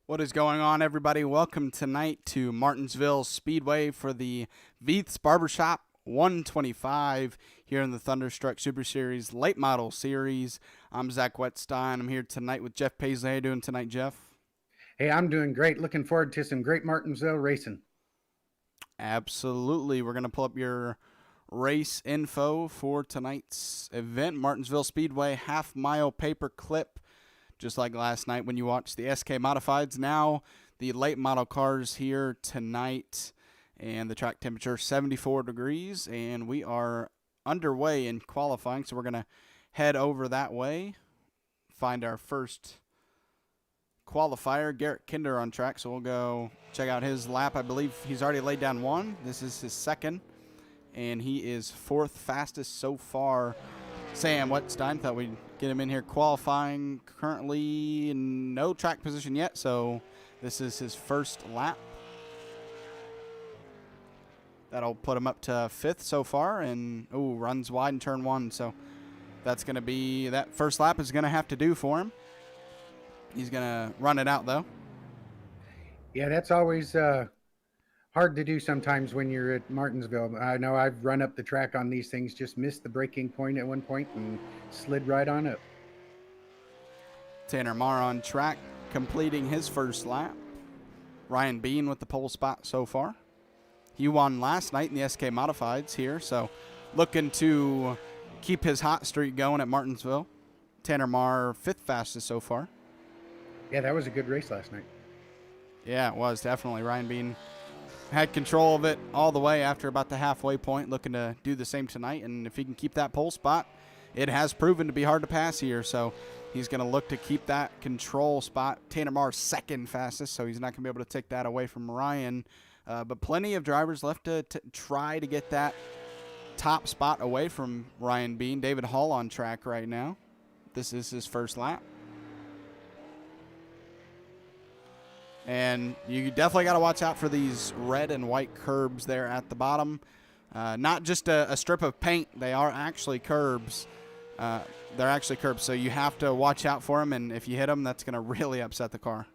What is going on, everybody? Welcome tonight to Martinsville Speedway for the Veith's Barbershop 125 here in the Thunderstruck Super Series Late Model Series. I'm Zach Wetstein. I'm here tonight with Jeff Paisley. How you doing tonight, Jeff? Hey, I'm doing great. Looking forward to some great Martinsville racing. Absolutely. We're going to pull up your race info for tonight's event. Martinsville Speedway half-mile paper clip. Just like last night when you watched the SK Modifieds. Now the late model cars here tonight, and the track temperature 74 degrees, and we are underway in qualifying, so we're going to head over that way, find our first qualifier, Garrett Kinder on track, so we'll go check out his lap. I believe he's already laid down one. This is his second, and he is fourth fastest so far. Sam Wetstein, thought we'd get him in here qualifying. Currently in no track position yet, so this is his first lap. That'll put him up to fifth so far, and runs wide in turn one, so that's going to be, that first lap is going to have to do for him. He's going to run it out, though. Yeah, that's always hard to do sometimes when you're at Martinsville. I know I've run up the track on these things, just missed the braking point at one point and slid right on up. Tanner Marr on track, completing his first lap. Ryan Bean with the pole spot so far. He won last night in the SK Modifieds here, so looking to keep his hot streak going at Martinsville. Tanner Marr, fifth fastest so far. Yeah, that was a good race last night. Yeah, it was, definitely. Ryan Bean had control of it all the way after about the halfway point, looking to do the same tonight. And if he can keep that pole spot, it has proven to be hard to pass here. So he's going to look to keep that control spot. Tanner Marr second fastest, so he's not going to be able to take that away from Ryan. But plenty of drivers left to try to get that top spot away from Ryan Bean. David Hall on track right now. This is his first lap. And you definitely got to watch out for these red and white curbs there at the bottom. Not just a strip of paint. They are actually curbs. They're actually curbs, so you have to watch out for them. And if you hit them, that's going to really upset the car.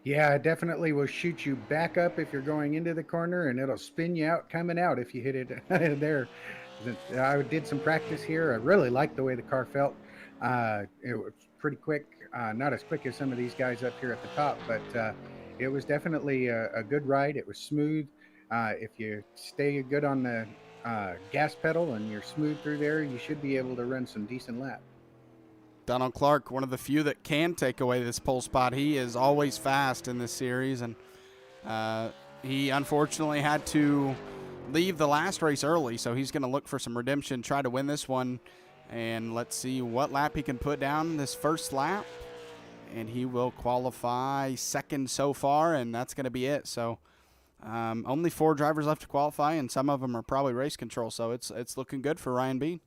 Yeah, it definitely will shoot you back up if you're going into the corner, and it'll spin you out coming out if you hit it there. I did some practice here. I really liked the way the car felt. It was pretty quick. Not as quick as some of these guys up here at the top, but it was definitely a good ride. It was smooth. If you stay good on the gas pedal and you're smooth through there, you should be able to run some decent laps. Donald Clark, one of the few that can take away this pole spot. He is always fast in this series, and he unfortunately had to leave the last race early, so he's going to look for some redemption, try to win this one. And let's see what lap he can put down this first lap. And he will qualify second so far, and that's going to be it. So only 4 drivers left to qualify, and some of them are probably race control. So it's looking good for Ryan Bean.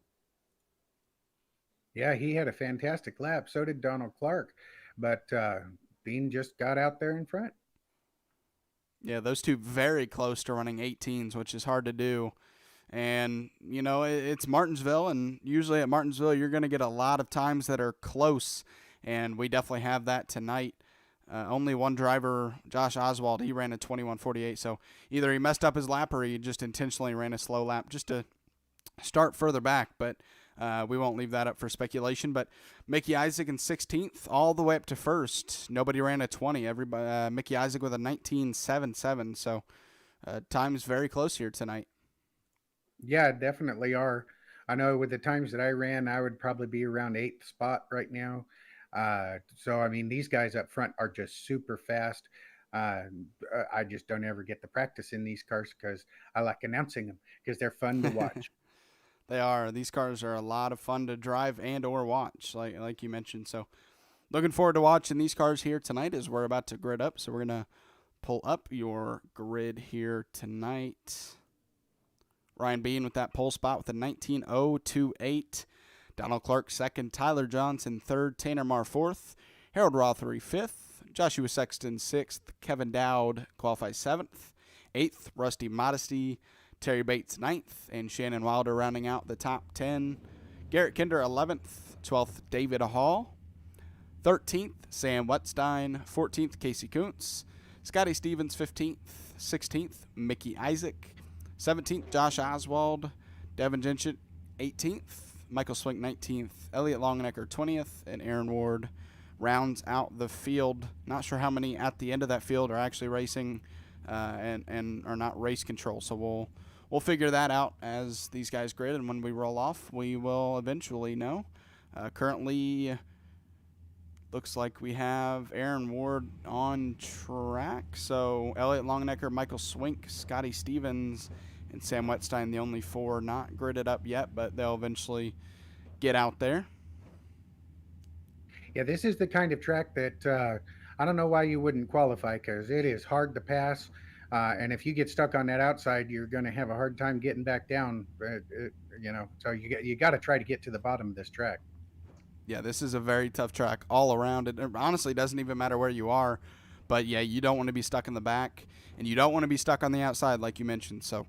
Yeah, he had a fantastic lap. So did Donald Clark. But Bean just got out there in front. Yeah, those two very close to running 18s, which is hard to do. And, you know, it's Martinsville, and usually at Martinsville you're going to get a lot of times that are close, and we definitely have that tonight. Only one driver, Josh Oswald, he ran a 21:48, so either he messed up his lap or he just intentionally ran a slow lap just to start further back, but we won't leave that up for speculation. But Mickey Isaac in 16th all the way up to first. Nobody ran a 20. Mickey Isaac with a 19.77, so time's very close here tonight. Yeah, definitely are. I know with the times that I ran, I would probably be around 8th spot right now. So, I mean, these guys up front are just super fast. I just don't ever get the practice in these cars because I like announcing them because they're fun to watch. They are. These cars are a lot of fun to drive and or watch, like you mentioned. So looking forward to watching these cars here tonight as we're about to grid up. So we're going to pull up your grid here tonight. Ryan Bean with that pole spot with a 19.028. Donald Clark second. Tyler Johnson third. Tanner Marr fourth. Harold Rothery fifth. Joshua Sexton sixth. Kevin Dowd qualifies seventh. Eighth, Rusty Modesty. Terry Bates ninth. And Shannon Wilder rounding out the top 10. Garrett Kinder 11th. 12th, David Hall. 13th, Sam Wetstein. 14th, Casey Kuntz. Scotty Stevens, 15th. 16th, Mickey Isaac. 17th, Josh Oswald. Devin Jinchett, 18th. Michael Swink, 19th. Elliott Longenecker, 20th. And Aaron Ward rounds out the field. Not sure how many at the end of that field are actually racing and are not race control. So we'll figure that out as these guys grid, and when we roll off, we will eventually know. Currently, looks like we have Aaron Ward on track. So Elliott Longenecker, Michael Swink, Scotty Stevens, and Sam Wetstein, the only 4 not gridded up yet, but they'll eventually get out there. Yeah, this is the kind of track that I don't know why you wouldn't qualify, because it is hard to pass. And if you get stuck on that outside, you're going to have a hard time getting back down. So you got to try to get to the bottom of this track. Yeah, this is a very tough track all around. It honestly doesn't even matter where you are. But, yeah, you don't want to be stuck in the back, and you don't want to be stuck on the outside like you mentioned. So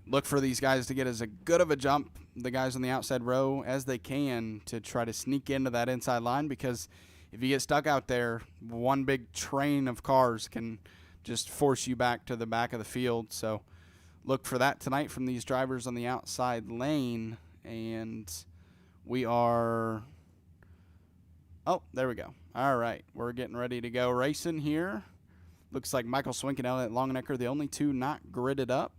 look for these guys to get as good of a jump, the guys on the outside row, as they can to try to sneak into that inside line, because if you get stuck out there, one big train of cars can just force you back to the back of the field. So look for that tonight from these drivers on the outside lane. And we are... Oh, there we go. All right, we're getting ready to go racing here. Looks like Michael Swink and Elliott Longenecker, the only 2 not gridded up.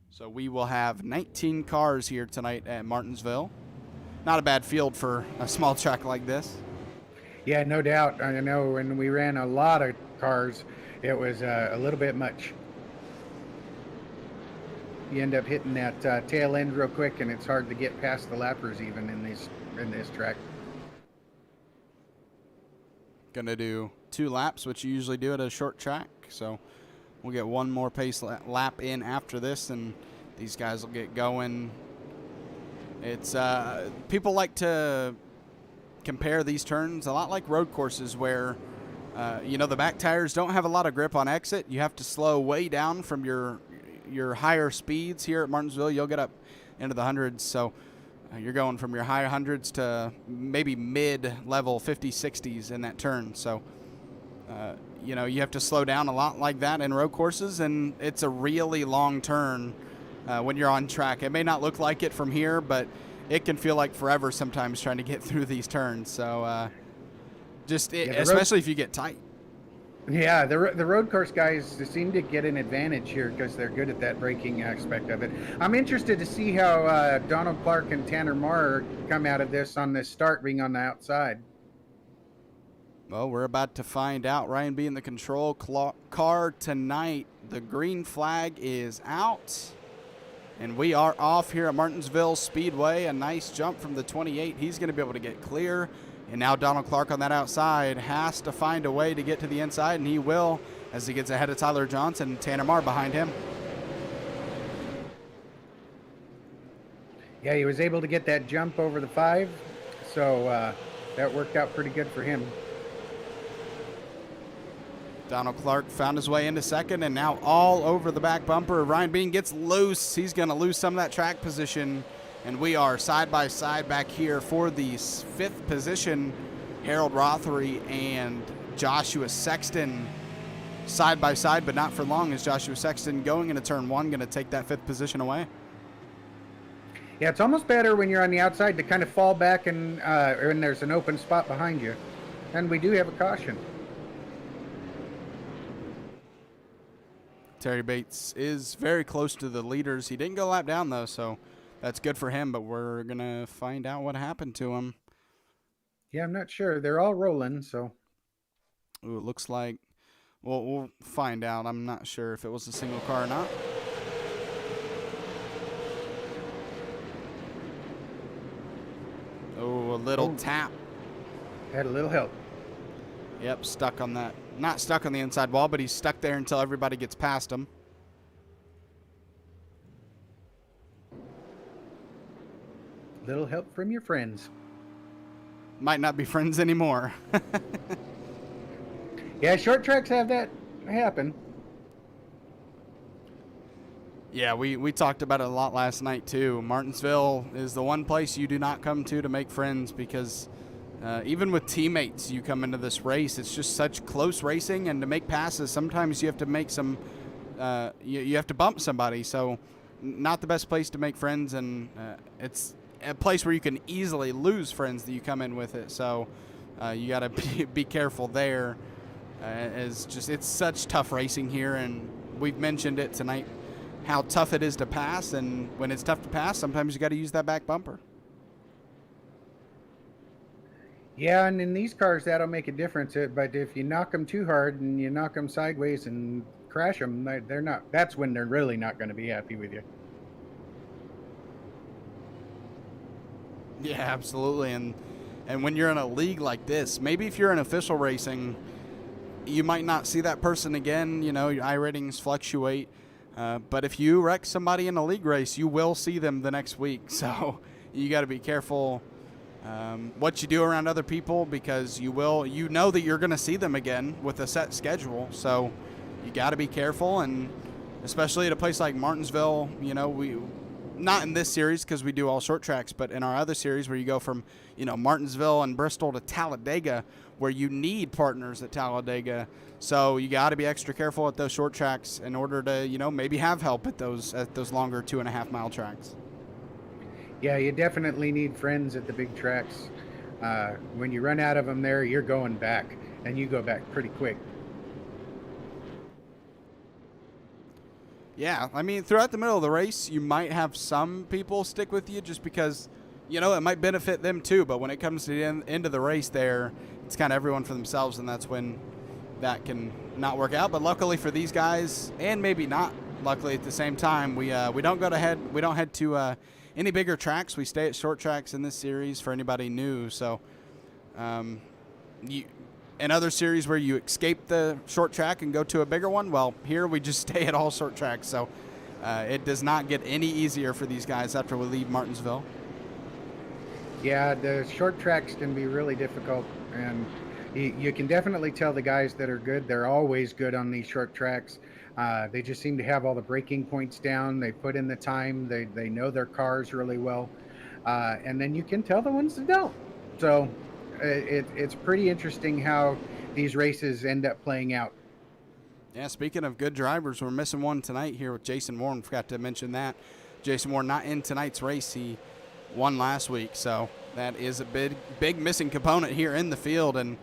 So we will have 19 cars here tonight at Martinsville. Not a bad field for a small track like this. Yeah, no doubt. I know when we ran a lot of cars, it was a little bit much. You end up hitting that tail end real quick, and it's hard to get past the lappers even in this track. Gonna do 2 laps, which you usually do at a short track. So we'll get one more pace lap in after this, and these guys will get going. It's people like to compare these turns a lot like road courses where the back tires don't have a lot of grip on exit. You have to slow way down from your higher speeds. Here at Martinsville, you'll get up into the hundreds, so you're going from your high hundreds to maybe mid-level 50s, 60s in that turn. So you have to slow down a lot like that in road courses, and it's a really long turn when you're on track. It may not look like it from here, but it can feel like forever sometimes trying to get through these turns. So especially if you get tight. Yeah, the road course guys seem to get an advantage here because they're good at that braking aspect of it. I'm interested to see how Donald Clark and Tanner Marr come out of this on this start being on the outside. Well, we're about to find out. Ryan B in the control car tonight. The green flag is out. And we are off here at Martinsville Speedway. A nice jump from the 28. He's going to be able to get clear. And now Donald Clark on that outside has to find a way to get to the inside, and he will as he gets ahead of Tyler Johnson and Tanner Marr behind him. Yeah, he was able to get that jump over the 5, so that worked out pretty good for him. Donald Clark found his way into second, and now all over the back bumper. Ryan Bean gets loose. He's going to lose some of that track position, and we are side by side back here for the 5th position. Harold Rothery and Joshua Sexton side by side, but not for long, as Joshua Sexton going into turn 1 going to take that 5th position away. Yeah, it's almost better when you're on the outside to kind of fall back and there's an open spot behind you. And we do have a caution. Terry Bates is very close to the leaders. He didn't go lap down, though, so that's good for him, but we're going to find out what happened to him. Yeah, I'm not sure. They're all rolling, so. Ooh, it looks like, well, we'll find out. I'm not sure if it was a single car or not. Oh, a little tap. Had a little help. Yep, stuck on that. Not stuck on the inside wall, but he's stuck there until everybody gets past him. Little help from your friends. Might not be friends anymore. Yeah, short tracks have that happen. Yeah, we talked about it a lot last night too. Martinsville is the one place you do not come to make friends because even with teammates, you come into this race. It's just such close racing, and to make passes, sometimes you have to make some. You have to bump somebody, so not the best place to make friends, and it's a place where you can easily lose friends that you come in with it. So you got to be careful there. It's such tough racing here, and we've mentioned it tonight how tough it is to pass, and when it's tough to pass, sometimes you got to use that back bumper. Yeah, and in these cars, that'll make a difference. But if you knock them too hard and you knock them sideways and crash them, they're not. That's when they're really not going to be happy with you. Yeah, absolutely. And when you're in a league like this, maybe if you're in official racing, you might not see that person again. You know, your I ratings fluctuate. But if you wreck somebody in a league race, you will see them the next week. So you got to be careful what you do around other people, because you know that you're going to see them again with a set schedule. So you got to be careful, and especially at a place like Martinsville, you know, we not in this series because we do all short tracks, but in our other series where you go from, you know, Martinsville and Bristol to Talladega, where you need partners at Talladega. So you got to be extra careful at those short tracks in order to, you know, maybe have help at those longer 2.5 mile tracks. Yeah, you definitely need friends at the big tracks. When you run out of them there, you're going back, and you go back pretty quick. Yeah, I mean, throughout the middle of the race, you might have some people stick with you just because, you know, it might benefit them too. But when it comes to the end of the race there, it's kind of everyone for themselves, and that's when that can not work out. But luckily for these guys, and maybe not luckily at the same time, we don't head to any bigger tracks. We stay at short tracks in this series for anybody new. So in other series where you escape the short track and go to a bigger one, well, here we just stay at all short tracks. So it does not get any easier for these guys after we leave Martinsville. Yeah, the short tracks can be really difficult, and you can definitely tell the guys that are good. They're always good on these short tracks. They just seem to have all the braking points down. They put in the time. They know their cars really well. And then you can tell the ones that don't. So it's pretty interesting how these races end up playing out. Yeah, speaking of good drivers, we're missing one tonight here with Jason Warren. Forgot to mention that. Jason Warren not in tonight's race. He won last week, so that is a big missing component here in the field, and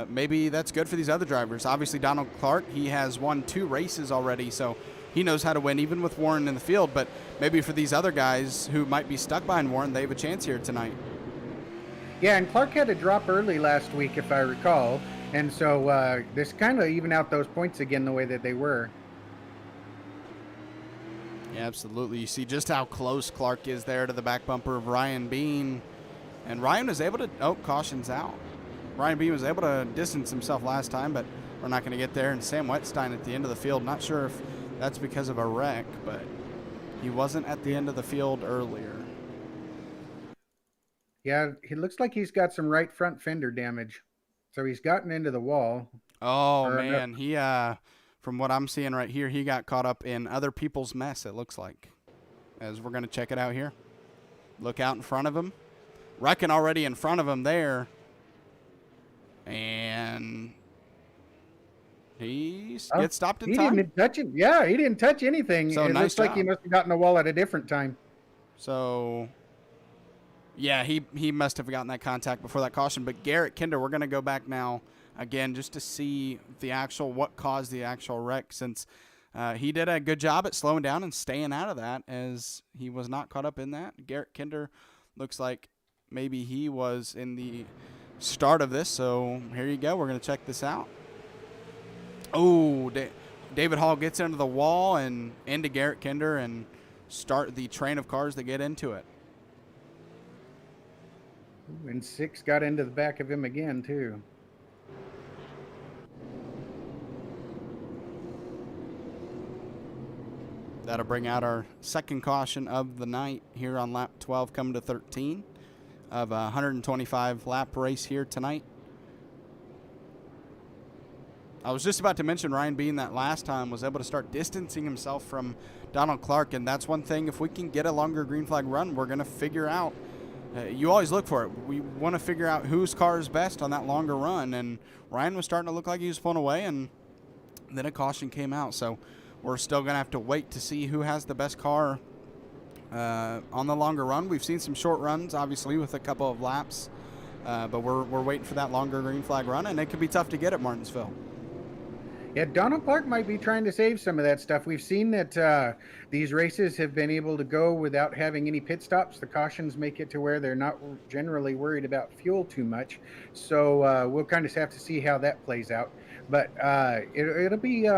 maybe that's good for these other drivers. Obviously, Donald Clark, he has won 2 races already, so he knows how to win even with Warren in the field, but maybe for these other guys who might be stuck behind Warren, they have a chance here tonight. Yeah, and Clark had a drop early last week, if I recall, and so this kind of even out those points again the way that they were. Yeah, absolutely. You see just how close Clark is there to the back bumper of Ryan Bean, and Ryan was able to, caution's out. Ryan Bean was able to distance himself last time, but we're not going to get there. And Sam Wetstein at the end of the field, not sure if that's because of a wreck, but he wasn't at the end of the field earlier. Yeah, he looks like he's got some right front fender damage. So he's gotten into the wall. Oh, man. He, from what I'm seeing right here, he got caught up in other people's mess, it looks like. As we're going to check it out here. Look out in front of him. Wrecking already in front of him there. And he gets stopped in time. He didn't touch it. Yeah, he didn't touch anything. So it nice looks job. like he must have gotten the wall at a different time. So, yeah, he must have gotten that contact before that caution. But Garrett Kinder, we're going to go back now again just to see what caused the actual wreck, since he did a good job at slowing down and staying out of that, as he was not caught up in that. Garrett Kinder looks like maybe he was in the start of this. So here you go. We're going to check this out. Oh, David Hall gets into the wall and into Garrett Kinder and start the train of cars that get into it. And 6 got into the back of him again, too. That'll bring out our second caution of the night here on lap 12, coming to 13 of a 125 lap race here tonight. I was just about to mention Ryan Bean that last time was able to start distancing himself from Donald Clark, and that's one thing. If we can get a longer green flag run, we're going to figure out. You always look for it. We want to figure out whose car is best on that longer run, and Ryan was starting to look like he was pulling away, and then a caution came out. So we're still going to have to wait to see who has the best car on the longer run. We've seen some short runs, obviously, with a couple of laps, but we're waiting for that longer green flag run, and it could be tough to get at Martinsville. Yeah, Donald Clark might be trying to save some of that stuff. We've seen that these races have been able to go without having any pit stops. The cautions make it to where they're not generally worried about fuel too much. So we'll kind of have to see how that plays out. But it'll be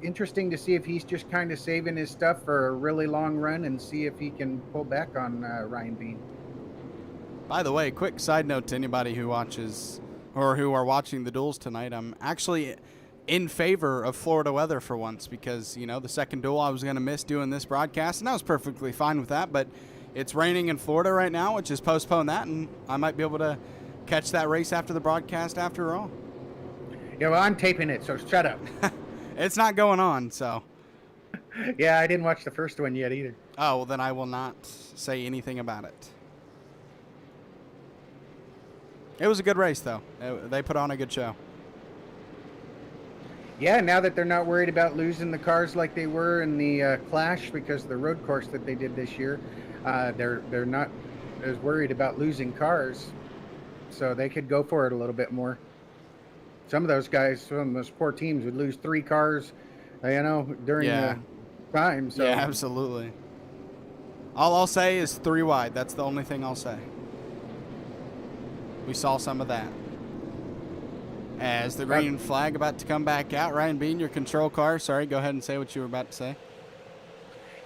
interesting to see if he's just kind of saving his stuff for a really long run and see if he can pull back on Ryan Bean. By the way, quick side note to anybody who watches or who are watching the duels tonight, I'm actually in favor of Florida weather for once because, you know, the second duel I was going to miss doing this broadcast, and I was perfectly fine with that, but it's raining in Florida right now, which has postponed that, and I might be able to catch that race after the broadcast after all. Yeah, well, I'm taping it, so shut up. It's not going on, so. Yeah, I didn't watch the first one yet either. Oh, well, then I will not say anything about it. It was a good race, though. They put on a good show. Yeah, now that they're not worried about losing the cars like they were in the Clash because of the road course that they did this year, they're not as worried about losing cars, so they could go for it a little bit more. Some of those guys, some of those poor teams would lose 3 cars, during the time. So. Yeah, absolutely. All I'll say is 3 wide. That's the only thing I'll say. We saw some of that. As the green flag about to come back out, Ryan Bean, your control car. Sorry, go ahead and say what you were about to say.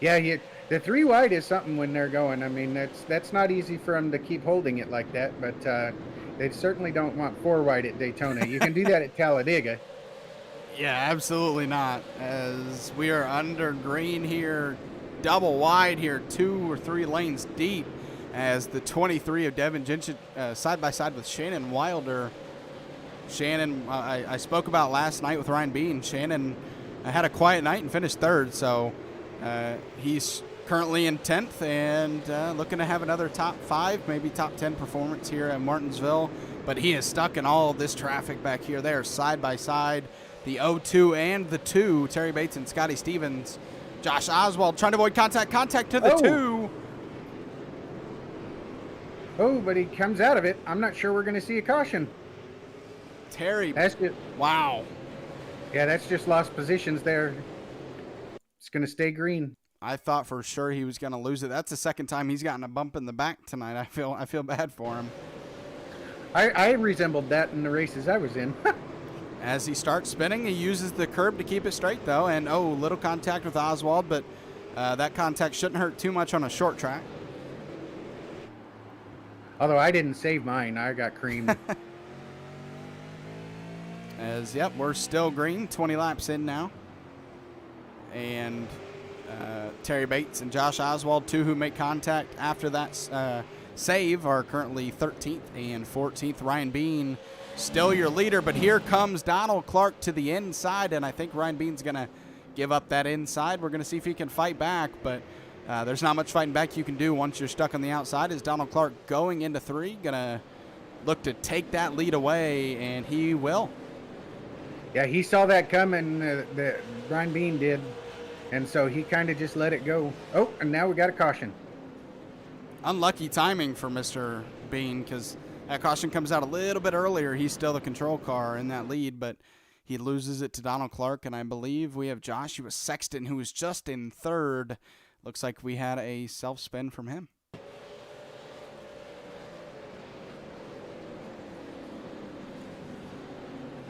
Yeah, the 3 wide is something when they're going. I mean, that's not easy for them to keep holding it like that, but they certainly don't want 4 wide at Daytona. You can do that at Talladega. Yeah, absolutely not. As we are under green here, double wide here, 2 or 3 lanes deep, as the 23 of Devin Jinchett side by side with Shannon Wilder. Shannon, I spoke about last night with Ryan Bean. Shannon had a quiet night and finished 3rd, so he's currently in 10th and looking to have another top 5, maybe top 10 performance here at Martinsville. But he is stuck in all of this traffic back here. They are side by side, the 0-2 and the 2, Terry Bates and Scotty Stevens. Josh Oswald trying to avoid contact to the 2. Oh, but he comes out of it. I'm not sure we're going to see a caution. Terry, wow. Yeah, that's just lost positions there. It's going to stay green. I thought for sure he was going to lose it. That's the second time he's gotten a bump in the back tonight. I feel bad for him. I resembled that in the races I was in. As he starts spinning, he uses the curb to keep it straight, though. And, little contact with Oswald, but that contact shouldn't hurt too much on a short track. Although I didn't save mine. I got creamed. We're still green, 20 laps in now. And Terry Bates and Josh Oswald, 2 who make contact after that save, are currently 13th and 14th. Ryan Bean still your leader, but here comes Donald Clark to the inside, and I think Ryan Bean's going to give up that inside. We're going to see if he can fight back, but there's not much fighting back you can do once you're stuck on the outside. Is Donald Clark going into 3, going to look to take that lead away, and he will. Yeah, he saw that coming, that Ryan Bean did, and so he kind of just let it go. Oh, and now we got a caution. Unlucky timing for Mr. Bean, because that caution comes out a little bit earlier. He's still the control car in that lead, but he loses it to Donald Clark, and I believe we have Joshua Sexton, who was just in 3rd. Looks like we had a self-spin from him.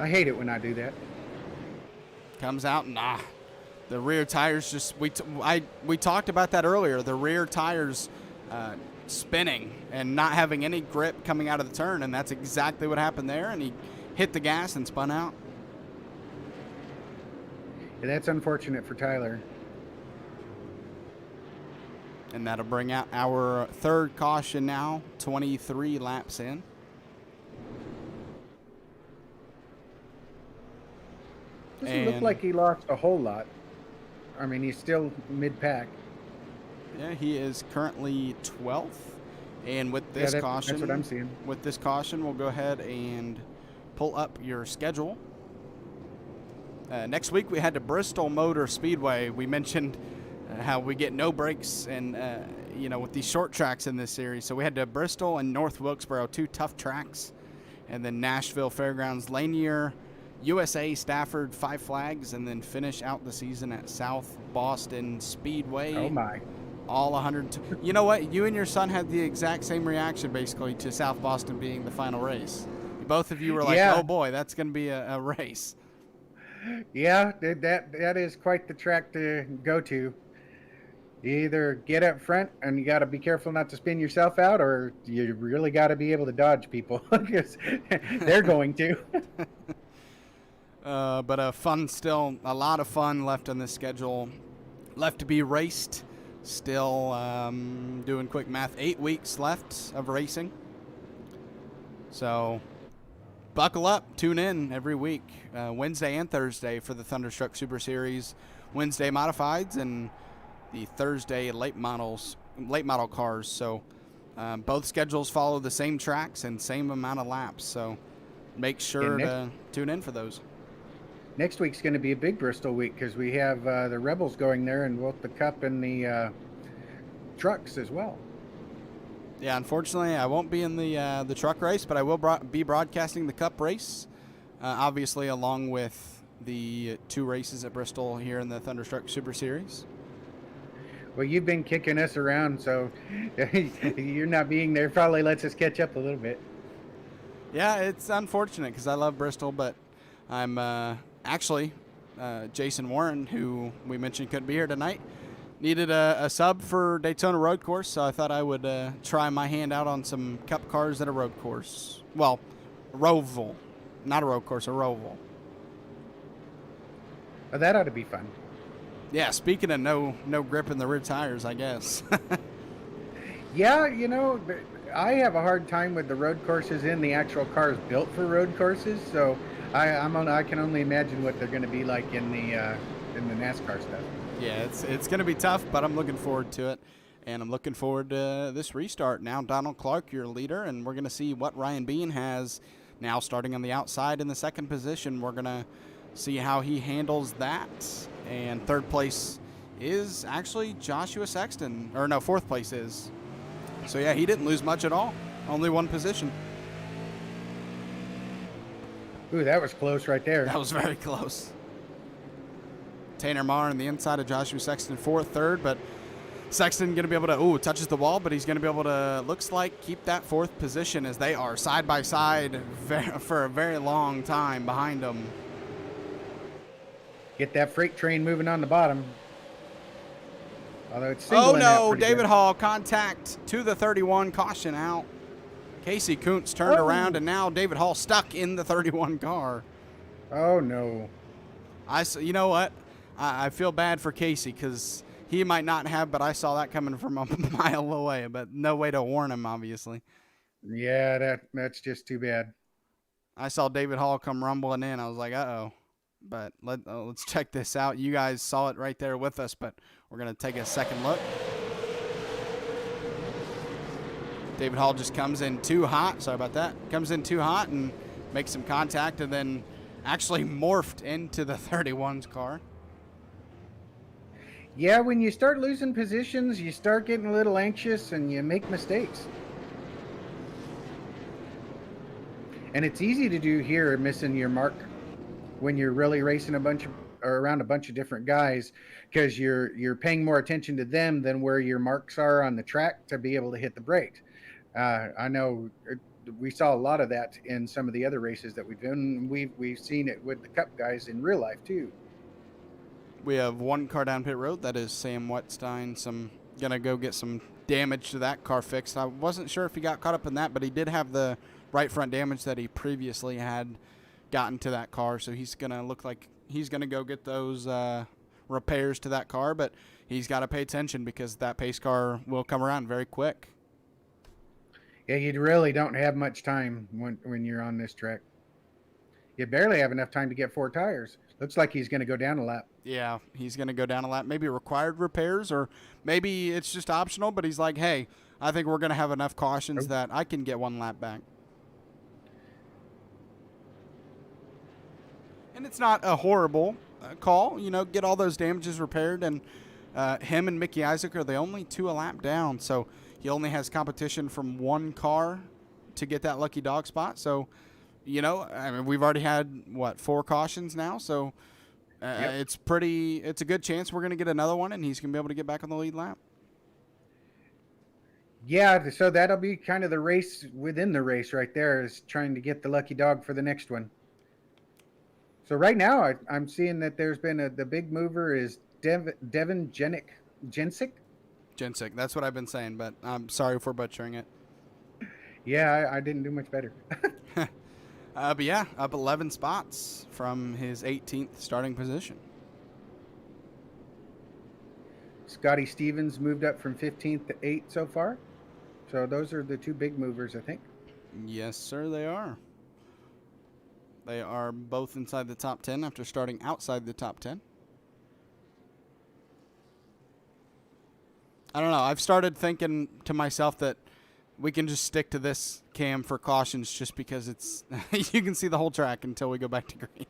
I hate it when I do that. Comes out, the rear tires just, we talked about that earlier, the rear tires spinning and not having any grip coming out of the turn, and that's exactly what happened there, and he hit the gas and spun out. Yeah, that's unfortunate for Tyler. And that'll bring out our 3rd caution now, 23 laps in. Doesn't look And like he lost a whole lot. I mean, he's still mid-pack. yeah, he is currently 12th. And with Yeah, this that's what I'm seeing. we'll go ahead and pull up your schedule. Next week we head to Bristol Motor Speedway. We mentioned how we get no breaks and with these short tracks in this series. So we head to Bristol and North Wilkesboro, 2 tough tracks, and then Nashville Fairgrounds, Lanier, USA, Stafford, 5 Flags, and then finish out the season at South Boston Speedway. Oh my! All 100. You know what? You and your son had the exact same reaction basically to South Boston being the final race. Both of you were like, Yeah. "Oh boy, that's going to be a race." Yeah, that is quite the track to go to. You either get up front and you got to be careful not to spin yourself out, or you really got to be able to dodge people because they're going to. But a lot of fun left on this schedule, left to be raced. Still doing quick math, 8 weeks left of racing. So buckle up, tune in every week, Wednesday and Thursday for the Thunderstruck Super Series, Wednesday modifieds, and the Thursday late model cars. So both schedules follow the same tracks and same amount of laps. So make sure to tune in for those. Next week's going to be a big Bristol week because we have the Rebels going there in both the Cup and the trucks as well. Yeah, unfortunately, I won't be in the truck race, but I will be broadcasting the Cup race, obviously along with the 2 races at Bristol here in the Thunderstruck Super Series. Well, you've been kicking us around, so you're not being there probably lets us catch up a little bit. Yeah, it's unfortunate because I love Bristol, but I'm actually Jason Warren, who we mentioned couldn't be here tonight, needed a sub for Daytona Road Course, so I thought I would try my hand out on some Cup cars at a road course. Well, a Roval. Not a road course, a Roval. Oh, that ought to be fun. Yeah, speaking of no grip in the rear tires, I guess. Yeah, I have a hard time with the road courses in the actual cars built for road courses, so I can only imagine what they're going to be like in the NASCAR stuff. Yeah, it's going to be tough, but I'm looking forward to it, and I'm looking forward to this restart. Now, Donald Clark, your leader, and we're going to see what Ryan Bean has now starting on the outside in the second position. We're going to see how he handles that, and third place is actually Joshua Sexton, or no, fourth place is. So, yeah, he didn't lose much at all, only 1 position. Ooh, that was close right there. That was very close. Tanner Marr on the inside of Joshua Sexton, 4th, 3rd, but Sexton going to be able to, touches the wall, but he's going to be able to, looks like, keep that 4th position as they are side by side for a very long time behind them. Get that freight train moving on the bottom. Although it's singling out pretty David good. Hall, contact to the 31, caution out. Casey Kuntz turned around, and now David Hall stuck in the 31 car. Oh, no. You know what? I feel bad for Casey because he might not have, but I saw that coming from a mile away, but no way to warn him, obviously. Yeah, that's just too bad. I saw David Hall come rumbling in. I was like, uh-oh. But let's check this out. You guys saw it right there with us, but we're going to take a second look. David Hall just comes in too hot. Sorry about that. Comes in too hot and makes some contact and then actually morphed into the 31's car. Yeah, when you start losing positions, you start getting a little anxious and you make mistakes. And it's easy to do here, missing your mark when you're really racing around a bunch of different guys, because you're paying more attention to them than where your marks are on the track to be able to hit the brake. I know we saw a lot of that in some of the other races that we've done. We've seen it with the Cup guys in real life too. We have 1 car down pit road. That is Sam Wetstein. Gonna go get some damage to that car fixed. I wasn't sure if he got caught up in that, but he did have the right front damage that he previously had gotten to that car. So he's gonna look like he's gonna go get those repairs to that car, but he's got to pay attention because that pace car will come around very quick. Yeah, you really don't have much time when you're on this track. You barely have enough time to get 4 tires. Looks like he's going to go down a lap. Yeah, he's going to go down a lap. Maybe required repairs, or maybe it's just optional, but he's like, hey, I think we're going to have enough cautions that I can get 1 lap back. And it's not a horrible call. You know, get all those damages repaired, and him and Mickey Isaac are the only 2 a lap down, so he only has competition from 1 car to get that lucky dog spot. So, you know, I mean, we've already had, 4 cautions now, so it's a good chance we're going to get another one, and he's going to be able to get back on the lead lap. Yeah, so that'll be kind of the race within the race right there, is trying to get the lucky dog for the next one. So right now, I'm seeing that there's been the big mover is Devin Jinchett. Jinchett, that's what I've been saying, but I'm sorry for butchering it. Yeah, I didn't do much better. But yeah, up 11 spots from his 18th starting position. Scotty Stevens moved up from 15th to 8th so far. So those are the 2 big movers, I think. Yes, sir, they are. They are both inside the top 10 after starting outside the top 10. I don't know. I've started thinking to myself that we can just stick to this cam for cautions just because it's you can see the whole track until we go back to green.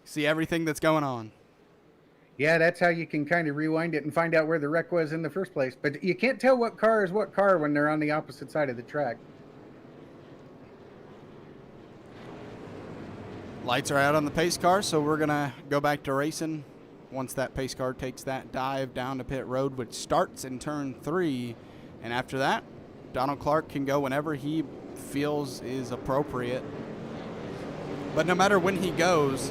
See everything that's going on. Yeah, that's how you can kind of rewind it and find out where the wreck was in the first place. But you can't tell what car is what car when they're on the opposite side of the track. Lights are out on the pace car, so we're going to go back to racing once that pace car takes that dive down to pit road, which starts in turn 3. And after that, Donald Clark can go whenever he feels is appropriate. But no matter when he goes,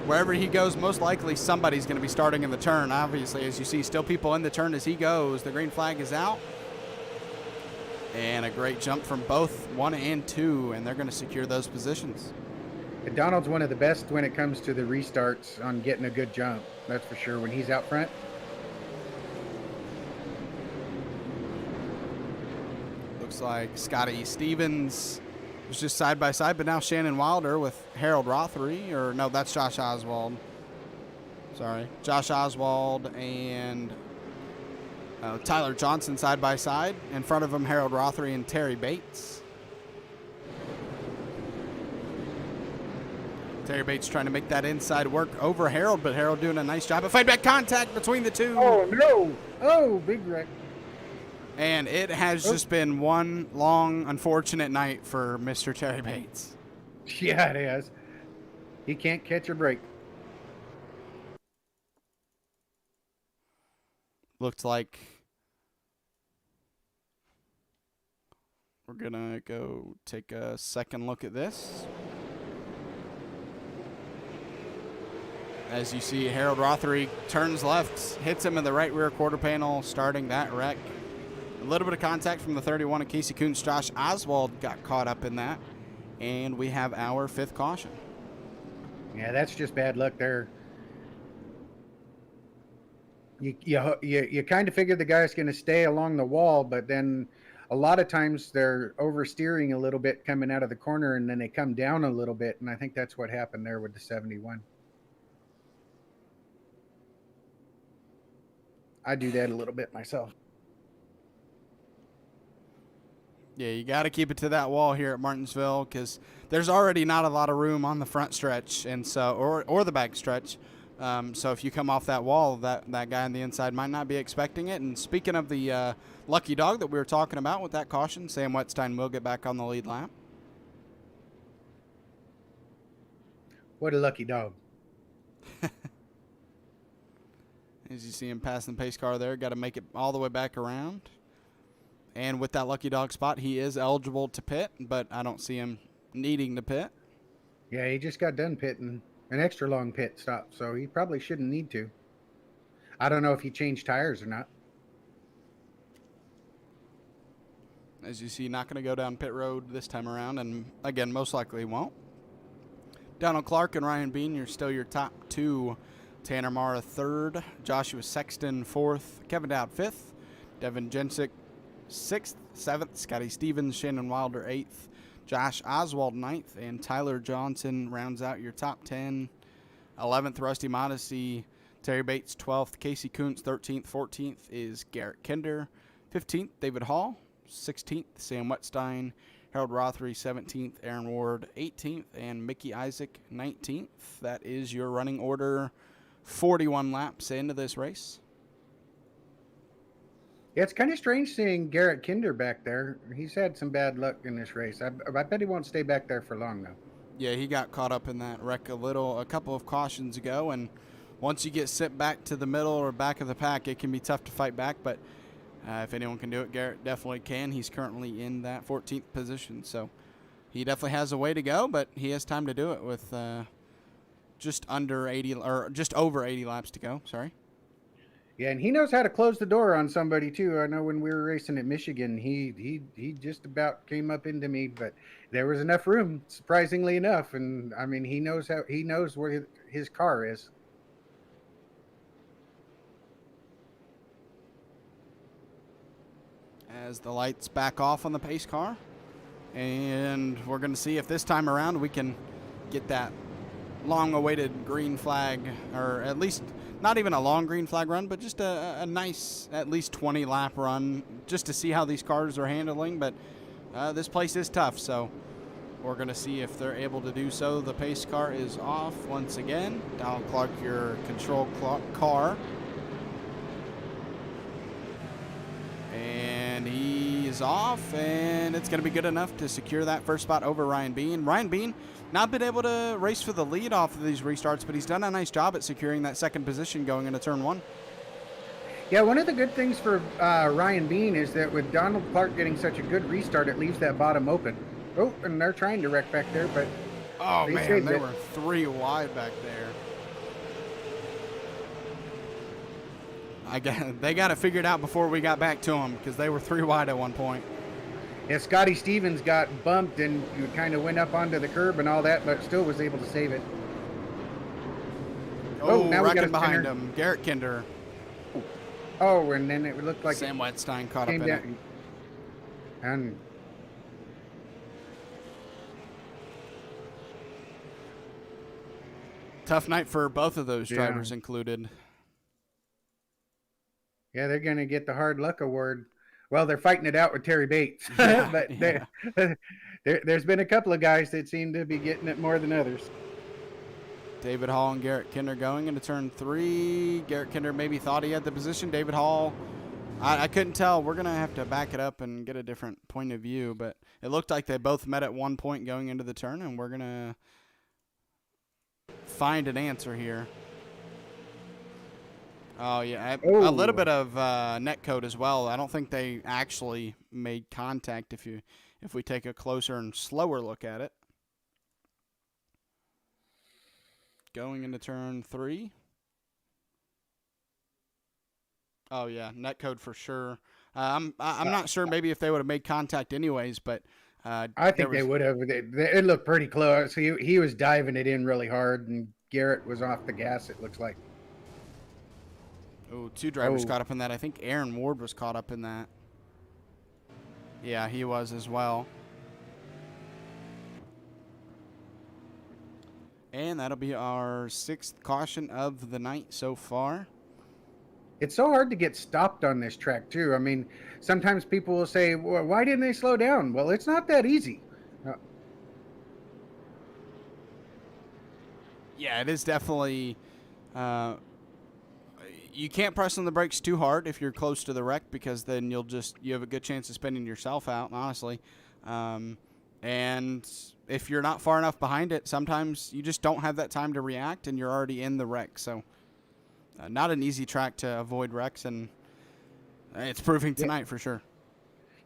wherever he goes, most likely somebody's going to be starting in the turn. Obviously, as you see, still people in the turn as he goes. The green flag is out. And a great jump from both 1 and 2, and they're going to secure those positions. Donald's one of the best when it comes to the restarts on getting a good jump. That's for sure when he's out front. Looks like Scotty Stevens was just side by side, but now Shannon Wilder with Harold Rothery, or no, that's Josh Oswald. Sorry, Josh Oswald and Tyler Johnson side by side. In front of him, Harold Rothery and Terry Bates. Terry Bates trying to make that inside work over Harold, but Harold doing a nice job of fight back contact between the 2. Oh, no. Oh, big wreck. And it has just been one long, unfortunate night for Mr. Terry Bates. Yeah, it has. He can't catch a break. Looks like we're going to go take a second look at this. As you see, Harold Rothery turns left, hits him in the right rear quarter panel, starting that wreck. A little bit of contact from the 31 of Casey Coons. Josh Oswald got caught up in that. And we have our 5th caution. Yeah, that's just bad luck there. You kind of figure the guy's going to stay along the wall, but then a lot of times they're oversteering a little bit coming out of the corner, and then they come down a little bit, and I think that's what happened there with the 71. I do that a little bit myself. Yeah, you got to keep it to that wall here at Martinsville because there's already not a lot of room on the front stretch, and so or the back stretch. So if you come off that wall, that guy on the inside might not be expecting it. And speaking of the lucky dog that we were talking about with that caution, Sam Wetstein will get back on the lead lap. What a lucky dog. As you see him passing the pace car there, got to make it all the way back around. And with that lucky dog spot, he is eligible to pit, but I don't see him needing to pit. Yeah, he just got done pitting an extra long pit stop, so he probably shouldn't need to. I don't know if he changed tires or not. As you see, not going to go down pit road this time around, and again, most likely won't. Donald Clark and Ryan Bean, you're still your top 2. Tanner Mara 3rd, Joshua Sexton 4th, Kevin Dowd 5th, Devin Jinchett 6th, 7th, Scotty Stevens, Shannon Wilder 8th, Josh Oswald 9th, and Tyler Johnson rounds out your top 10. 11th, Rusty Modesty. Terry Bates 12th. Casey Kuntz 13th. 14th is Garrett Kinder. 15th, David Hall. 16th, Sam Wetstein. Harold Rothery 17th. Aaron Ward 18th. And Mickey Isaac 19th. That is your running order. 41 laps into this race. Yeah, it's kind of strange seeing Garrett Kinder back there. He's had some bad luck in this race. I bet he won't stay back there for long, though. Yeah, he got caught up in that wreck a couple of cautions ago, and once you get sent back to the middle or back of the pack, it can be tough to fight back, but if anyone can do it, Garrett definitely can. He's currently in that 14th position, so he definitely has a way to go, but he has time to do it with just over 80 laps to go, sorry. Yeah, and he knows how to close the door on somebody too. I know when we were racing at Michigan, he just about came up into me, but there was enough room, surprisingly enough. And I mean, he knows where his car is. As the lights back off on the pace car, and we're going to see if this time around we can get that long-awaited green flag, or at least not even a long green flag run, but just a nice at least 20-lap run just to see how these cars are handling. But this place is tough, so we're going to see if they're able to do so. The pace car is off once again. Donald Clark, your control car. And he is off, and it's going to be good enough to secure that first spot over Ryan Bean. Ryan Bean not been able to race for the lead off of these restarts, but he's done a nice job at securing that second position going into turn one. Yeah, one of the good things for Ryan Bean is that with Donald Clark getting such a good restart, it leaves that bottom open. Oh, and they're trying to wreck back there, but oh man, they were 3 wide back there. They got it figured out before we got back to them, because they were 3 wide at one point. Yeah, Scotty Stevens got bumped and you kind of went up onto the curb and all that, but still was able to save it. Oh, now wrecking behind him, Garrett Kinder. Oh, and then it looked like Sam Wetstein caught up in it. And tough night for both of those drivers included. Yeah, they're going to get the hard luck award. Well, they're fighting it out with Terry Bates. But there's been a couple of guys that seem to be getting it more than others. David Hall and Garrett Kinder going into turn 3. Garrett Kinder maybe thought he had the position. David Hall, I couldn't tell. We're going to have to back it up and get a different point of view. But it looked like they both met at one point going into the turn, and we're going to find an answer here. Oh, yeah. A little bit of net code as well. I don't think they actually made contact if we take a closer and slower look at it. Going into turn 3. Oh, yeah. Net code for sure. I'm not sure maybe if they would have made contact anyways, but I think they would have. It looked pretty close. He was diving it in really hard, and Garrett was off the gas, it looks like. Oh, 2 drivers caught up in that. I think Aaron Ward was caught up in that. Yeah, he was as well. And that'll be our 6th caution of the night so far. It's so hard to get stopped on this track, too. I mean, sometimes people will say, well, why didn't they slow down? Well, it's not that easy. Yeah, it is definitely... you can't press on the brakes too hard if you're close to the wreck, because then you have a good chance of spinning yourself out, honestly. And if you're not far enough behind it, sometimes you just don't have that time to react and you're already in the wreck. So not an easy track to avoid wrecks, and it's proving tonight for sure.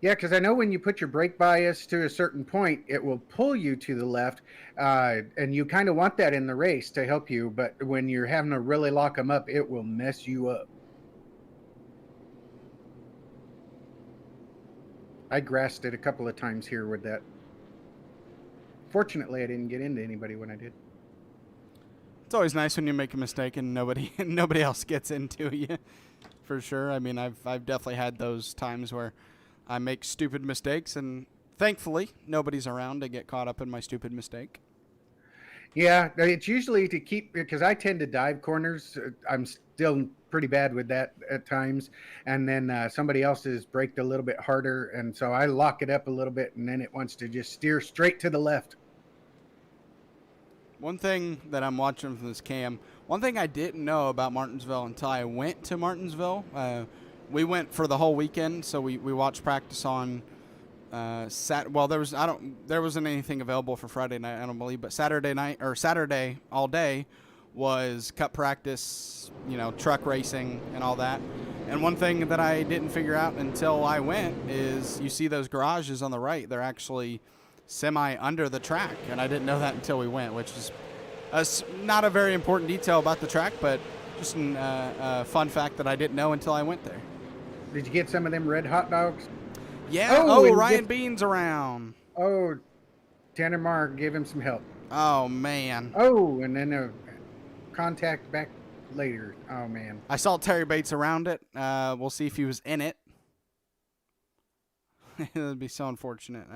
Yeah, because I know when you put your brake bias to a certain point, it will pull you to the left, and you kind of want that in the race to help you, but when you're having to really lock them up, it will mess you up. I grassed it a couple of times here with that. Fortunately, I didn't get into anybody when I did. It's always nice when you make a mistake and nobody else gets into you, for sure. I mean, I've definitely had those times where I make stupid mistakes and Thankfully, nobody's around to get caught up in my stupid mistake. Yeah, it's usually to keep, because I tend to dive corners. I'm still pretty bad with that at times. And then somebody else has braked a little bit harder. And so I lock it up a little bit, and then it wants to just steer straight to the left. One thing that I'm watching from this cam, one thing I didn't know about Martinsville until I went to Martinsville. We went for the whole weekend, so we watched practice on well, there wasn't anything available for Friday night, I don't believe, but Saturday all day was cut practice, truck racing and all that. And one thing that I didn't figure out until I went is you see those garages on the right, they're actually semi under the track, and I didn't know that until we went, which is not a very important detail about the track, but just a fun fact that I didn't know until I went there. Did you get some of them red hot dogs? Yeah. Ryan Bean's around. Oh, Tanner Marr, give him some help. Oh, man. Oh, and then a contact back later. Oh, man. I saw Terry Bates around it. We'll see if he was in it. It would be so unfortunate.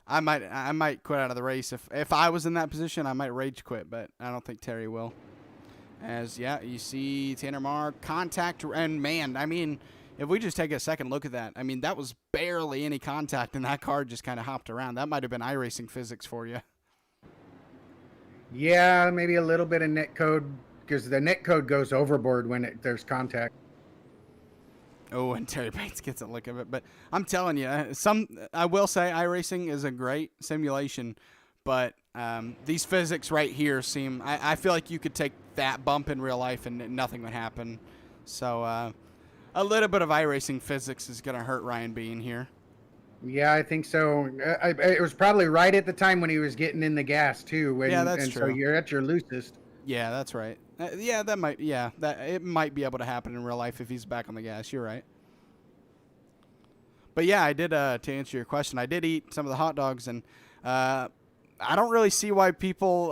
I might quit out of the race. If I was in that position, I might rage quit, but I don't think Terry will. You see Tanner Marr, contact, and man, I mean, if we just take a second look at that, I mean, that was barely any contact, and that car just kind of hopped around. That might have been iRacing physics for you. Yeah, maybe a little bit of net code, because the net code goes overboard when there's contact. Oh, and Terry Bates gets a look of it. But I'm telling you, I will say iRacing is a great simulation, but these physics right here I feel like you could take that bump in real life and nothing would happen. So a little bit of iRacing physics is going to hurt Ryan Bean here. Yeah, I think so. It was probably right at the time when he was getting in the gas too. Yeah, that's true. So you're at your loosest. Yeah, that's right. It might be able to happen in real life if he's back on the gas. You're right. But yeah, I did, to answer your question, I did eat some of the hot dogs, and I don't really see why people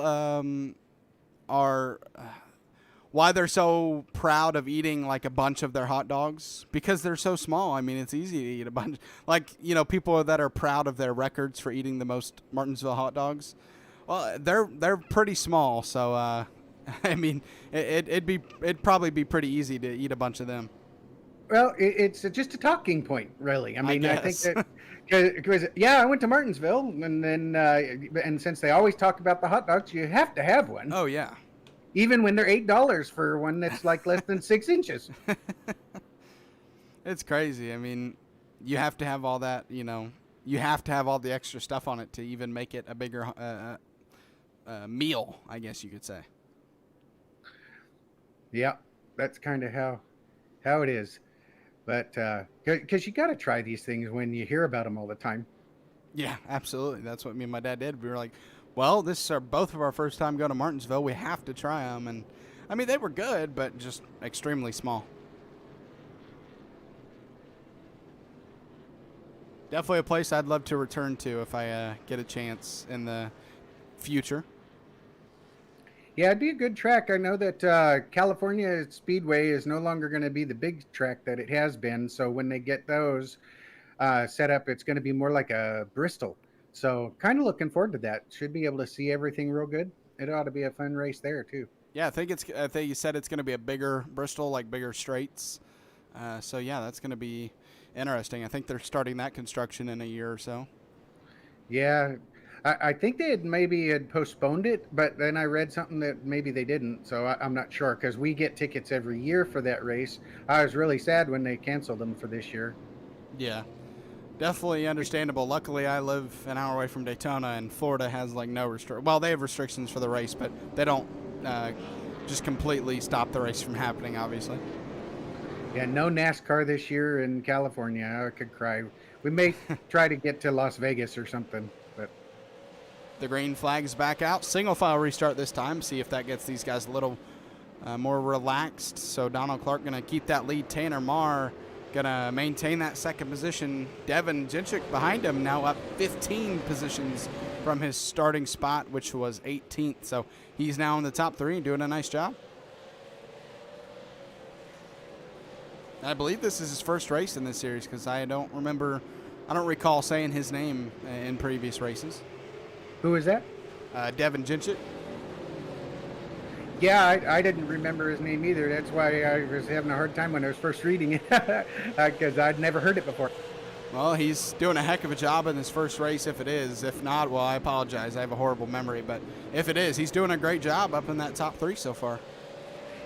why they're so proud of eating like a bunch of their hot dogs, because they're so small. I mean, it's easy to eat a bunch. Like, people that are proud of their records for eating the most Martinsville hot dogs. Well, they're pretty small, so I mean, it'd probably be pretty easy to eat a bunch of them. Well, it's just a talking point, really. I mean, I think guess. that because I went to Martinsville, and then and since they always talk about the hot dogs, you have to have one. Oh yeah. Even when they're $8 for one that's like less than 6 inches. It's crazy. I mean, you have to have all that. You have to have all the extra stuff on it to even make it a bigger meal, I guess you could say. Yeah, that's kind of how it is. But because you got to try these things when you hear about them all the time. Yeah, absolutely. That's what me and my dad did. We were like, well, this is both of our first time going to Martinsville. We have to try them. And, I mean, they were good, but just extremely small. Definitely a place I'd love to return to if I get a chance in the future. Yeah, it'd be a good track. I know that California Speedway is no longer going to be the big track that it has been. So when they get those set up, it's going to be more like a Bristol. So kind of looking forward to that. Should be able to see everything real good. It ought to be a fun race there too. Yeah, I think you said it's going to be a bigger Bristol, like bigger straights. So yeah, that's going to be interesting. I think they're starting that construction in a year or so. Yeah, I think they had postponed it, but then I read something that maybe they didn't. So I'm not sure, because we get tickets every year for that race. I was really sad when they canceled them for this year. Yeah. Definitely understandable. Luckily, I live an hour away from Daytona, and Florida has like no well, they have restrictions for the race, but they don't just completely stop the race from happening, obviously. Yeah, no NASCAR this year in California. I could cry. We may try to get to Las Vegas or something, but the green flag's back out. Single file restart this time. See if that gets these guys a little more relaxed. So Donald Clark going to keep that lead. Tanner Marr going to maintain that second position. Devin Jinchett behind him, now up 15 positions from his starting spot, which was 18th. So he's now in the top three and doing a nice job. I believe this is his first race in this series, because I don't remember I don't recall saying his name in previous races. Who is that? Devin Jinchett. Yeah, I didn't remember his name either. That's why I was having a hard time when I was first reading it, because I'd never heard it before. Well, he's doing a heck of a job in his first race if it is. If not, well, I apologize. I have a horrible memory. But if it is, he's doing a great job up in that top 3 so far.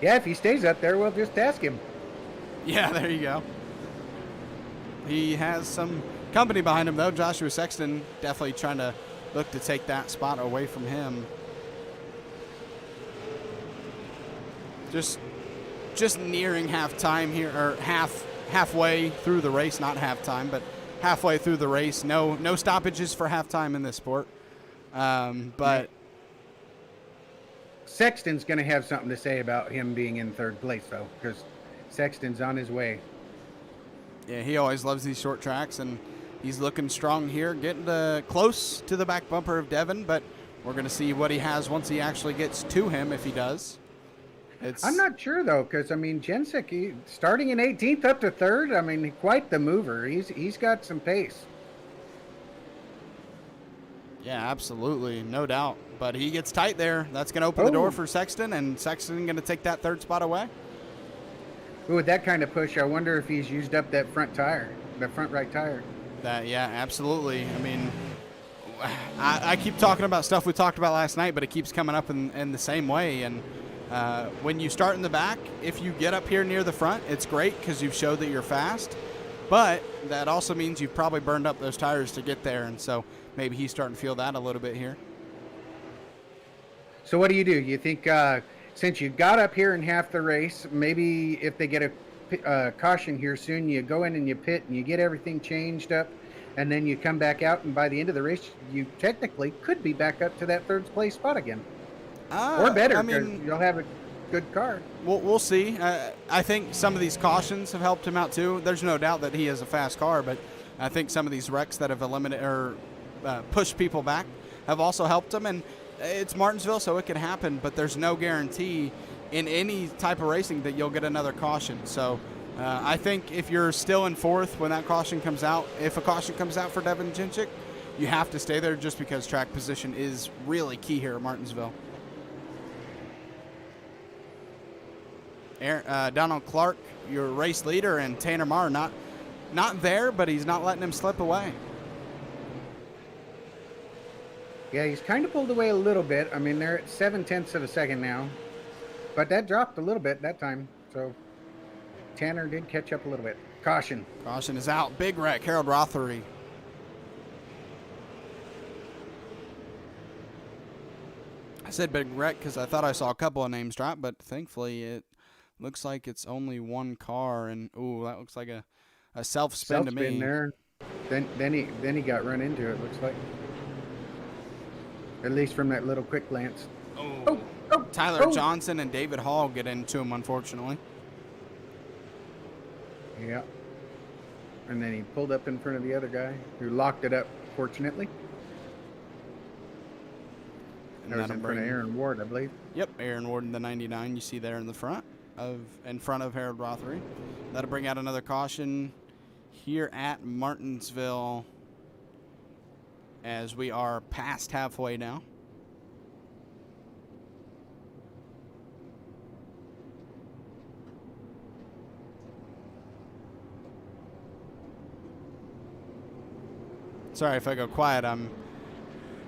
Yeah, if he stays up there, we'll just ask him. Yeah, there you go. He has some company behind him, though. Joshua Sexton definitely trying to look to take that spot away from him. Just nearing halftime here, or halfway through the race, not halftime, but halfway through the race. No stoppages for halftime in this sport. But Sexton's going to have something to say about him being in third place, though, because Sexton's on his way. Yeah, he always loves these short tracks, and he's looking strong here, getting close to the back bumper of Devin, but we're going to see what he has once he actually gets to him, if he does. I'm not sure, though, because, I mean, Jinchett, starting in 18th up to 3rd, I mean, quite the mover. He's got some pace. Yeah, absolutely, no doubt. But he gets tight there. That's going to open the door for Sexton, and Sexton going to take that 3rd spot away. Ooh, with that kind of push, I wonder if he's used up that front tire, the front right tire. Yeah, absolutely. I mean, I keep talking about stuff we talked about last night, but it keeps coming up in the same way. And when you start in the back, if you get up here near the front, it's great because you've showed that you're fast. But that also means you've probably burned up those tires to get there. And so maybe he's starting to feel that a little bit here. So what do? You think since you got up here in half the race, maybe if they get a caution here soon, you go in and you pit and you get everything changed up, and then you come back out, and by the end of the race, you technically could be back up to that 3rd place spot again. Or better, I because mean, you'll have a good car. We'll see. I think some of these cautions have helped him out too. There's no doubt that he has a fast car, but I think some of these wrecks that have eliminated or pushed people back have also helped him. And it's Martinsville, so it can happen, but there's no guarantee in any type of racing that you'll get another caution. So I think if you're still in 4th when that caution comes out, if a caution comes out for Devin Jinchett, you have to stay there just because track position is really key here at Martinsville. Donald Clark, your race leader, and Tanner Marr not there, but he's not letting him slip away. Yeah, he's kind of pulled away a little bit. I mean, they're at 0.7 of a second now, but that dropped a little bit that time. So Tanner did catch up a little bit. Caution. Caution is out. Big wreck. Harold Rothery. I said big wreck because I thought I saw a couple of names drop, but thankfully it looks like it's only one car. And ooh, that looks like a self-spin to me. Self-spin there. Then he got run into it. Looks like. At least from that little quick glance. Tyler Johnson and David Hall get into him, unfortunately. Yeah. And then he pulled up in front of the other guy who locked it up, fortunately. And that was in front of Aaron Ward, I believe. Yep, Aaron Ward in the 99 you see there in front of Harold Rothery. That'll bring out another caution here at Martinsville, as we are past halfway now. Sorry if I go quiet. I'm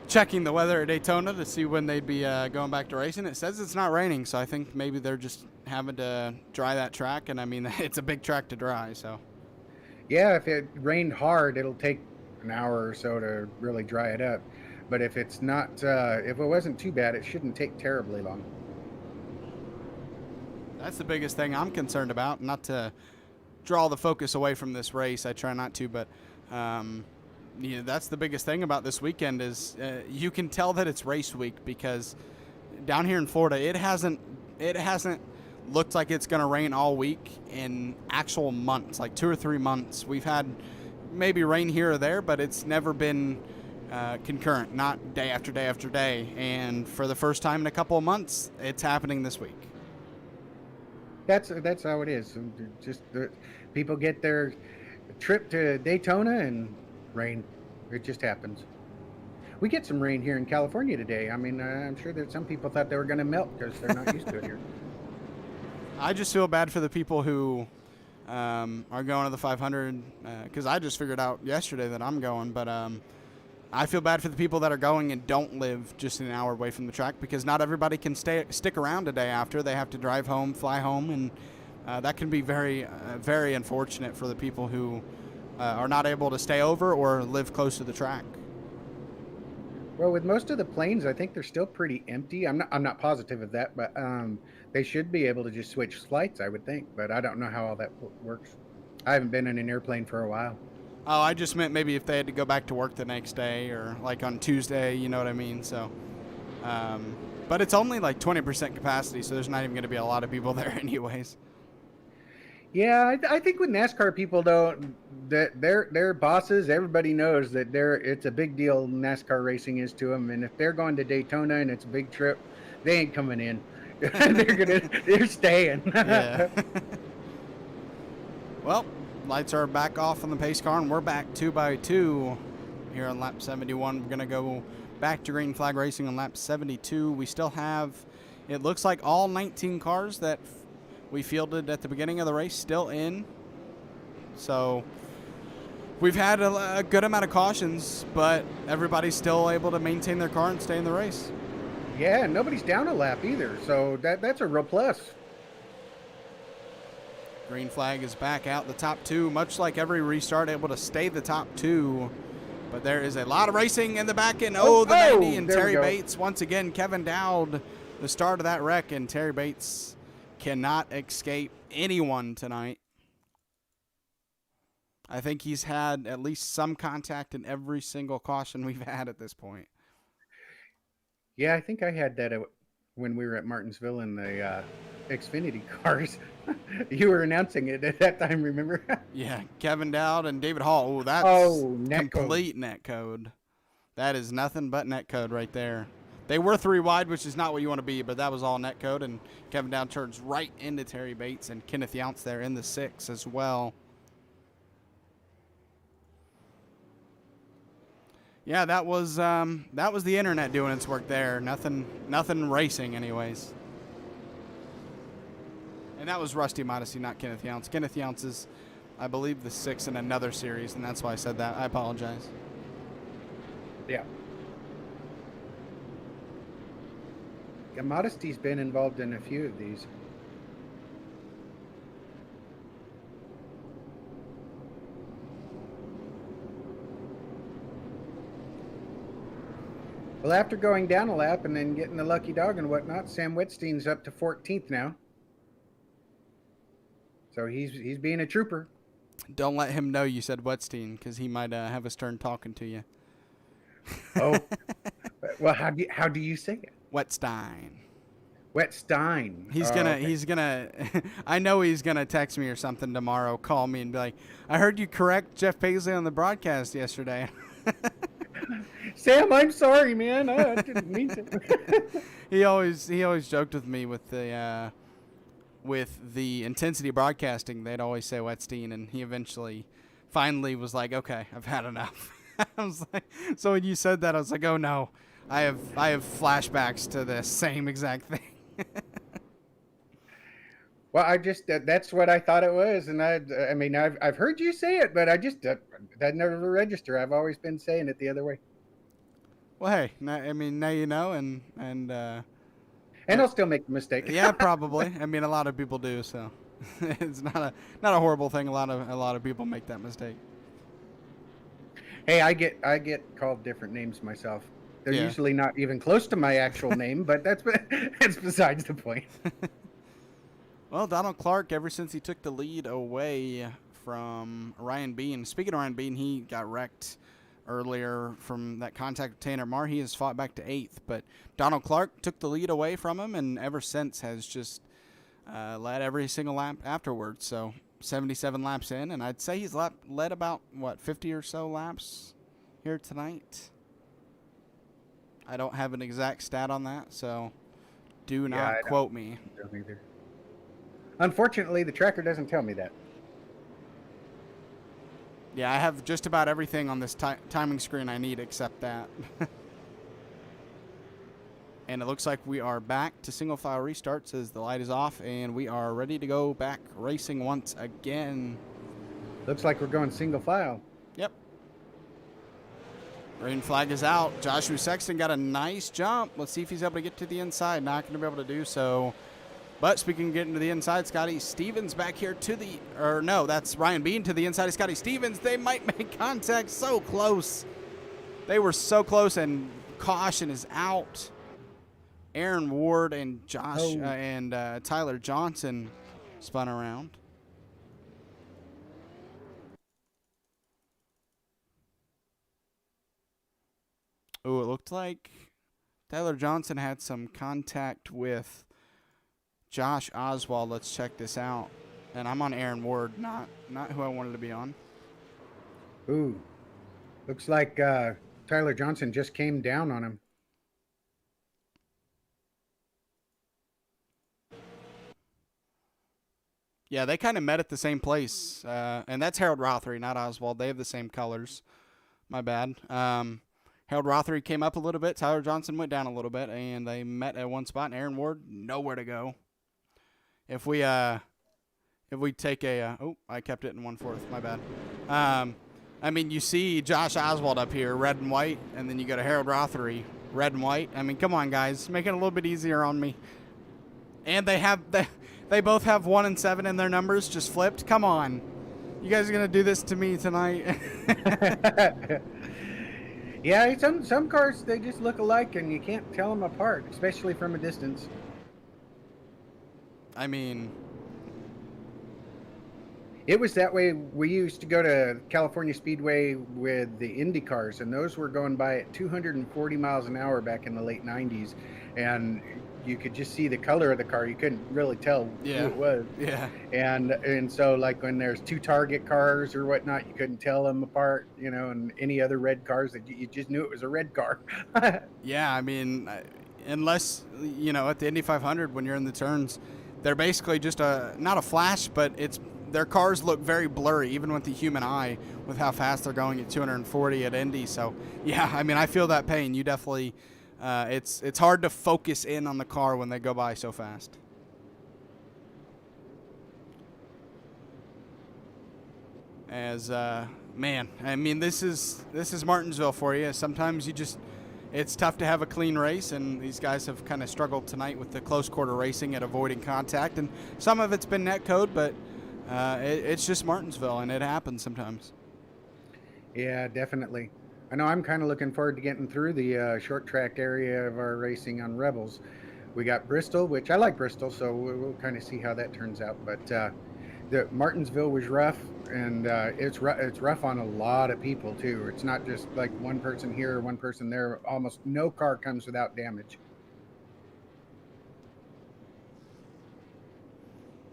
checking the weather at Daytona to see when they'd be going back to racing. It says it's not raining, so I think maybe they're just having to dry that track. And, I mean, it's a big track to dry, so. Yeah, if it rained hard, it'll take an hour or so to really dry it up. But if it's not, if it wasn't too bad, it shouldn't take terribly long. That's the biggest thing I'm concerned about. Not to draw the focus away from this race, I try not to, but yeah, that's the biggest thing about this weekend is you can tell that it's race week, because down here in Florida, it hasn't looked like it's going to rain all week in actual months, like 2 or 3 months. We've had maybe rain here or there, but it's never been concurrent, not day after day after day. And for the first time in a couple of months, it's happening this week. That's how it is. Just people get their trip to Daytona, and Rain. It just happens. We get some rain here in California today. I mean, I'm sure that some people thought they were going to melt because they're not used to it here. I just feel bad for the people who are going to the 500 because I just figured out yesterday that I'm going, but I feel bad for the people that are going and don't live just an hour away from the track because not everybody can stick around a day after. They have to drive home, fly home, and that can be very, very unfortunate for the people who are not able to stay over or live close to the track. Well, with most of the planes, I think they're still pretty empty. I'm not positive of that, but they should be able to just switch flights, I would think. But I don't know how all that works. I haven't been in an airplane for a while. Oh, I just meant maybe if they had to go back to work the next day or like on Tuesday, you know what I mean? So, but it's only like 20% capacity, so there's not even going to be a lot of people there anyways. Yeah, I think with NASCAR people though, that their bosses, everybody knows that it's a big deal. NASCAR racing is to them, and if they're going to Daytona and it's a big trip, they ain't coming in. they're staying. Yeah. Well, lights are back off on the pace car, and we're back 2x2 here on lap 71. We're gonna go back to green flag racing on lap 72. We still have, it looks like all 19 cars that we fielded at the beginning of the race still in. So we've had a good amount of cautions, but everybody's still able to maintain their car and stay in the race. Yeah, nobody's down a lap either, so that's a real plus. Green flag is back out the top two, much like every restart, able to stay the top two. But there is a lot of racing in the back end. Oh, the 90, and Terry Bates, once again, Kevin Dowd, the start of that wreck, and Terry Bates cannot escape anyone tonight. I think he's had at least some contact in every single caution we've had at this point. Yeah, I think I had that when we were at Martinsville in the Xfinity cars. You were announcing it at that time, remember? Yeah, Kevin Dowd and David Hall. Oh, that's complete net code. That is nothing but net code right there. They were 3 wide, which is not what you want to be, but that was all net code, and Kevin Dowd turns right into Terry Bates and Kenneth Younce there in the 6 as well. Yeah, that was the internet doing its work there. Nothing racing, anyways. And that was Rusty Modesty, not Kenneth Younce. Kenneth Younce is, I believe, the 6 in another series, and that's why I said that. I apologize. Yeah. Yeah, Modesty's been involved in a few of these. Well, after going down a lap and then getting the lucky dog and whatnot, Sam Whitstein's up to 14th now. So he's being a trooper. Don't let him know you said Wetstein, because he might have his turn talking to you. Oh, well, how do you say it? Wetstein. Wetstein. He's gonna. I know he's gonna text me or something tomorrow. Call me and be like, "I heard you correct Jeff Paisley on the broadcast yesterday." Sam, I'm sorry, man. I didn't mean to. He always joked with me with the intensity broadcasting. They'd always say Wetstein, and he finally was like, "Okay, I've had enough." I was like, so when you said that, I was like, "Oh no, I have flashbacks to the same exact thing." Well, that's what I thought it was, and I mean I've heard you say it, but I just that never register. I've always been saying it the other way. Well, hey, now you know, and I'll still make the mistake. Yeah, probably. I mean, a lot of people do, so it's not a horrible thing. A lot of people make that mistake. Hey, I get called different names myself. They're usually not even close to my actual name, but that's besides the point. Well, Donald Clark, ever since he took the lead away from Ryan Bean. Speaking of Ryan Bean, he got wrecked earlier from that contact with Tanner Marr. He has fought back to 8th, but Donald Clark took the lead away from him, and ever since has just led every single lap afterwards. So 77 laps in, and I'd say he's led about, 50 or so laps here tonight. I don't have an exact stat on that, so do not quote me. I don't either. Unfortunately, the tracker doesn't tell me that. Yeah, I have just about everything on this timing screen I need except that. And it looks like we are back to single file restarts as the light is off, and we are ready to go back racing once again. Looks like we're going single file. Yep. Green flag is out. Joshua Sexton got a nice jump. Let's see if he's able to get to the inside. Not going to be able to do so. But speaking of getting to the inside, Scotty Stevens back here to the, or no, that's Ryan Bean to the inside of Scotty Stevens. They might make contact. So close. They were so close, and caution is out. Aaron Ward and Tyler Johnson spun around. Oh, it looked like Tyler Johnson had some contact with Josh Oswald. Let's check this out. And I'm on Aaron Ward, not who I wanted to be on. Ooh, looks like Tyler Johnson just came down on him. Yeah, they kind of met at the same place. And that's Harold Rothery, not Oswald. They have the same colors. My bad. Harold Rothery came up a little bit. Tyler Johnson went down a little bit, and they met at one spot. And Aaron Ward, nowhere to go. If we take a I kept it in 1/4. My bad. I mean, you see Josh Oswald up here, red and white, and then you go to Harold Rothery, red and white. I mean, come on, guys, make it a little bit easier on me. And they both have 1 and 7 in their numbers, just flipped. Come on, you guys are gonna do this to me tonight. Yeah, some cars, they just look alike, and you can't tell them apart, especially from a distance. I mean, it was that way. We used to go to California Speedway with the Indy cars, and those were going by at 240 miles an hour back in the late 90s, and you could just see the color of the car. You couldn't really tell who it was. Yeah. And so, like, when there's 2 Target cars or whatnot, you couldn't tell them apart, and any other red cars, that you just knew it was a red car. Yeah, I mean, unless, at the Indy 500, when you're in the turns, they're basically just not a flash, but their cars look very blurry, even with the human eye, with how fast they're going at 240 at Indy. So, yeah, I mean, I feel that pain. You definitely, it's hard to focus in on the car when they go by so fast. As, man, I mean, this is Martinsville for you. Sometimes it's tough to have a clean race, and these guys have kind of struggled tonight with the close quarter racing and avoiding contact. And some of it's been net code, but it's just Martinsville, and it happens sometimes. Yeah, definitely. I know I'm kind of looking forward to getting through the short track area of our racing on Rebels. We got Bristol, which I like Bristol, so we'll kind of see how that turns out. But the Martinsville was rough, and it's rough on a lot of people too. It's not just like one person here or one person there. Almost no car comes without damage.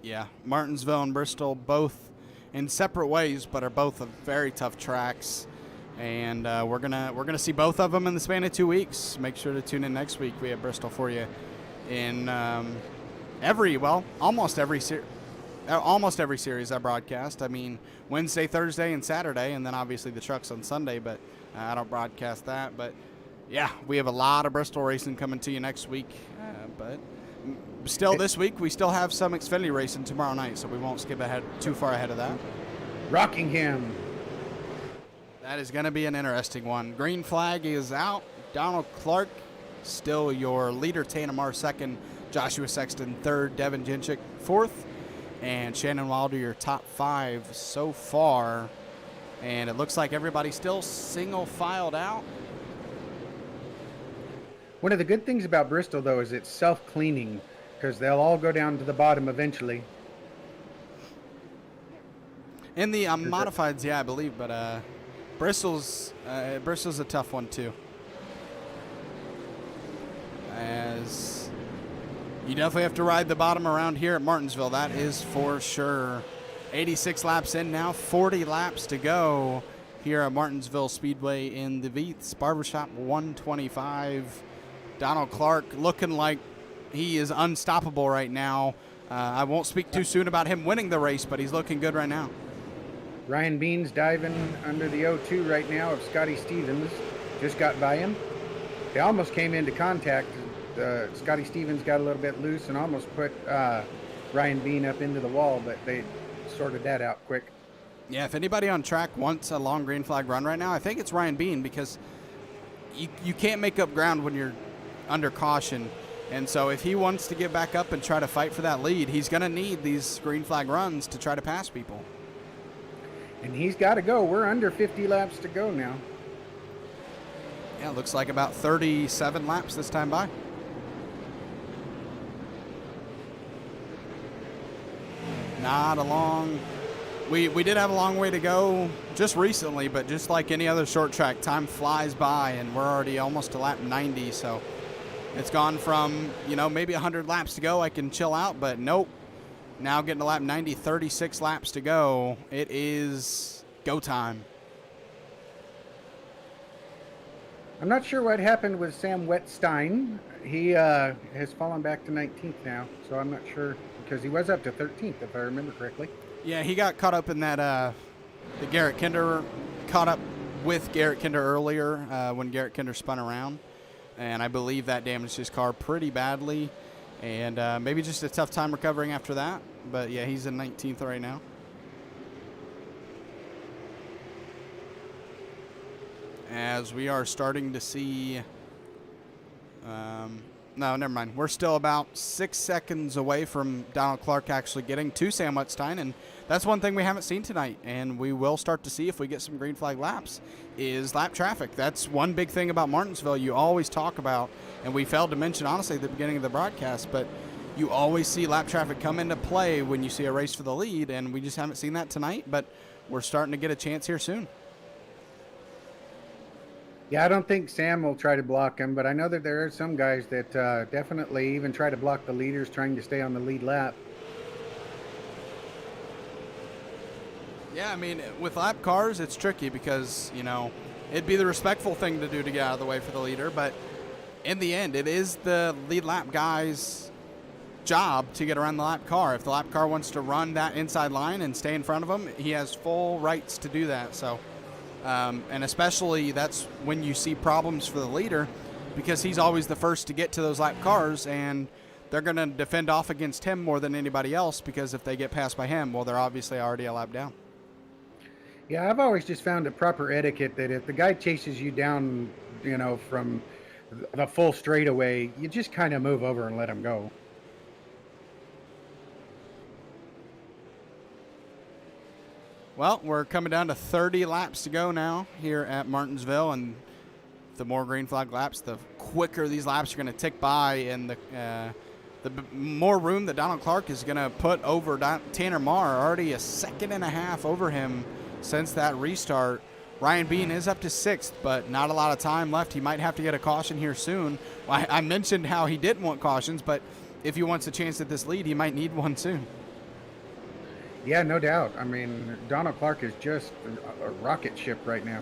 Yeah, Martinsville and Bristol both in separate ways, but are both very tough tracks. And we're gonna see both of them in the span of 2 weeks. Make sure to tune in next week. We have Bristol for you in almost every series I broadcast. I mean, Wednesday, Thursday, and Saturday, and then obviously the trucks on Sunday, but I don't broadcast that. But yeah, we have a lot of Bristol racing coming to you next week. But still, this week we still have some Xfinity racing tomorrow night, so we won't skip too far ahead of that. Rockingham. That is going to be an interesting one. Green flag is out. Donald Clark still your leader. Tana Marr second. Joshua Sexton third. Devin Jinchett fourth. And Shannon Wilder your top 5 so far. And it looks like everybody's still single filed out. One of the good things about Bristol, though, is it's self-cleaning, because they'll all go down to the bottom eventually. In the modifieds, yeah, I believe, but Bristol's a tough one too. As you definitely have to ride the bottom around here at Martinsville, that is for sure. 86 laps in now, 40 laps to go here at Martinsville Speedway in the Veith. Barbershop 125. Donald Clark looking like he is unstoppable right now. I won't speak too soon about him winning the race, but he's looking good right now. Ryan Bean's diving under the O2 right now of Scotty Stevens. Just got by him. They almost came into contact. Scotty Stevens got a little bit loose and almost put Ryan Bean up into the wall, but they sorted that out quick. Yeah, if anybody on track wants a long green flag run right now, I think it's Ryan Bean, because you can't make up ground when you're under caution. And so if he wants to get back up and try to fight for that lead, he's going to need these green flag runs to try to pass people. And he's got to go. We're under 50 laps to go now. Yeah, it looks like about 37 laps this time by. Not a long... We did have a long way to go just recently, but just like any other short track, time flies by, and we're already almost to lap 90, so it's gone from, maybe 100 laps to go, I can chill out, but nope. Now getting to lap 90, 36 laps to go. It is go time. I'm not sure what happened with Sam Wettstein. He has fallen back to 19th now, so I'm not sure, because he was up to 13th, if I remember correctly. Yeah, he got caught up in that, the Garrett Kinder, caught up with Garrett Kinder earlier when Garrett Kinder spun around. And I believe that damaged his car pretty badly. And maybe just a tough time recovering after that. But, yeah, he's in 19th right now. As we are starting to see... no, never mind. We're still about 6 seconds away from Donald Clark actually getting to Sam Wettstein, and that's one thing we haven't seen tonight, and we will start to see if we get some green flag laps, is lap traffic. That's one big thing about Martinsville you always talk about, and we failed to mention, honestly, at the beginning of the broadcast, but you always see lap traffic come into play when you see a race for the lead, and we just haven't seen that tonight, but we're starting to get a chance here soon. Yeah, I don't think Sam will try to block him, but I know that there are some guys that definitely even try to block the leaders trying to stay on the lead lap. Yeah, I mean, with lap cars, it's tricky because, it'd be the respectful thing to do to get out of the way for the leader, but in the end, it is the lead lap guy's job to get around the lap car. If the lap car wants to run that inside line and stay in front of him, he has full rights to do that, so... and especially that's when you see problems for the leader, because he's always the first to get to those lap cars, and they're going to defend off against him more than anybody else, because if they get passed by him, well, they're obviously already a lap down. Yeah, I've always just found it proper etiquette that if the guy chases you down, from the full straightaway, you just kind of move over and let him go. Well, we're coming down to 30 laps to go now here at Martinsville, and the more green flag laps, the quicker these laps are going to tick by, and the more room that Donald Clark is going to put over Tanner Marr, already a second and a half over him since that restart. Ryan Bean is up to 6th, but not a lot of time left. He might have to get a caution here soon. I mentioned how he didn't want cautions, but if he wants a chance at this lead, he might need one soon. Yeah, no doubt. I mean, Donald Clark is just a rocket ship right now.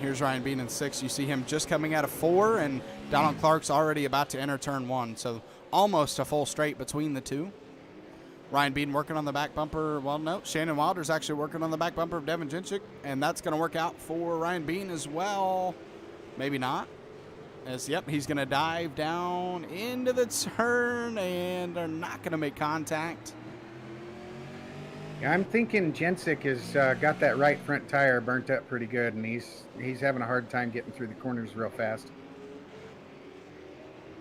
Here's Ryan Bean in 6th. You see him just coming out of 4, and Donald Clark's already about to enter turn 1, so almost a full straight between the two. Ryan Bean working on the back bumper. Well, no, Shannon Wilder's actually working on the back bumper of Devin Jinchett, and that's going to work out for Ryan Bean as well. Maybe not. Yep, he's going to dive down into the turn, and they're not going to make contact. Yeah, I'm thinking Jensick has got that right front tire burnt up pretty good, and he's having a hard time getting through the corners real fast.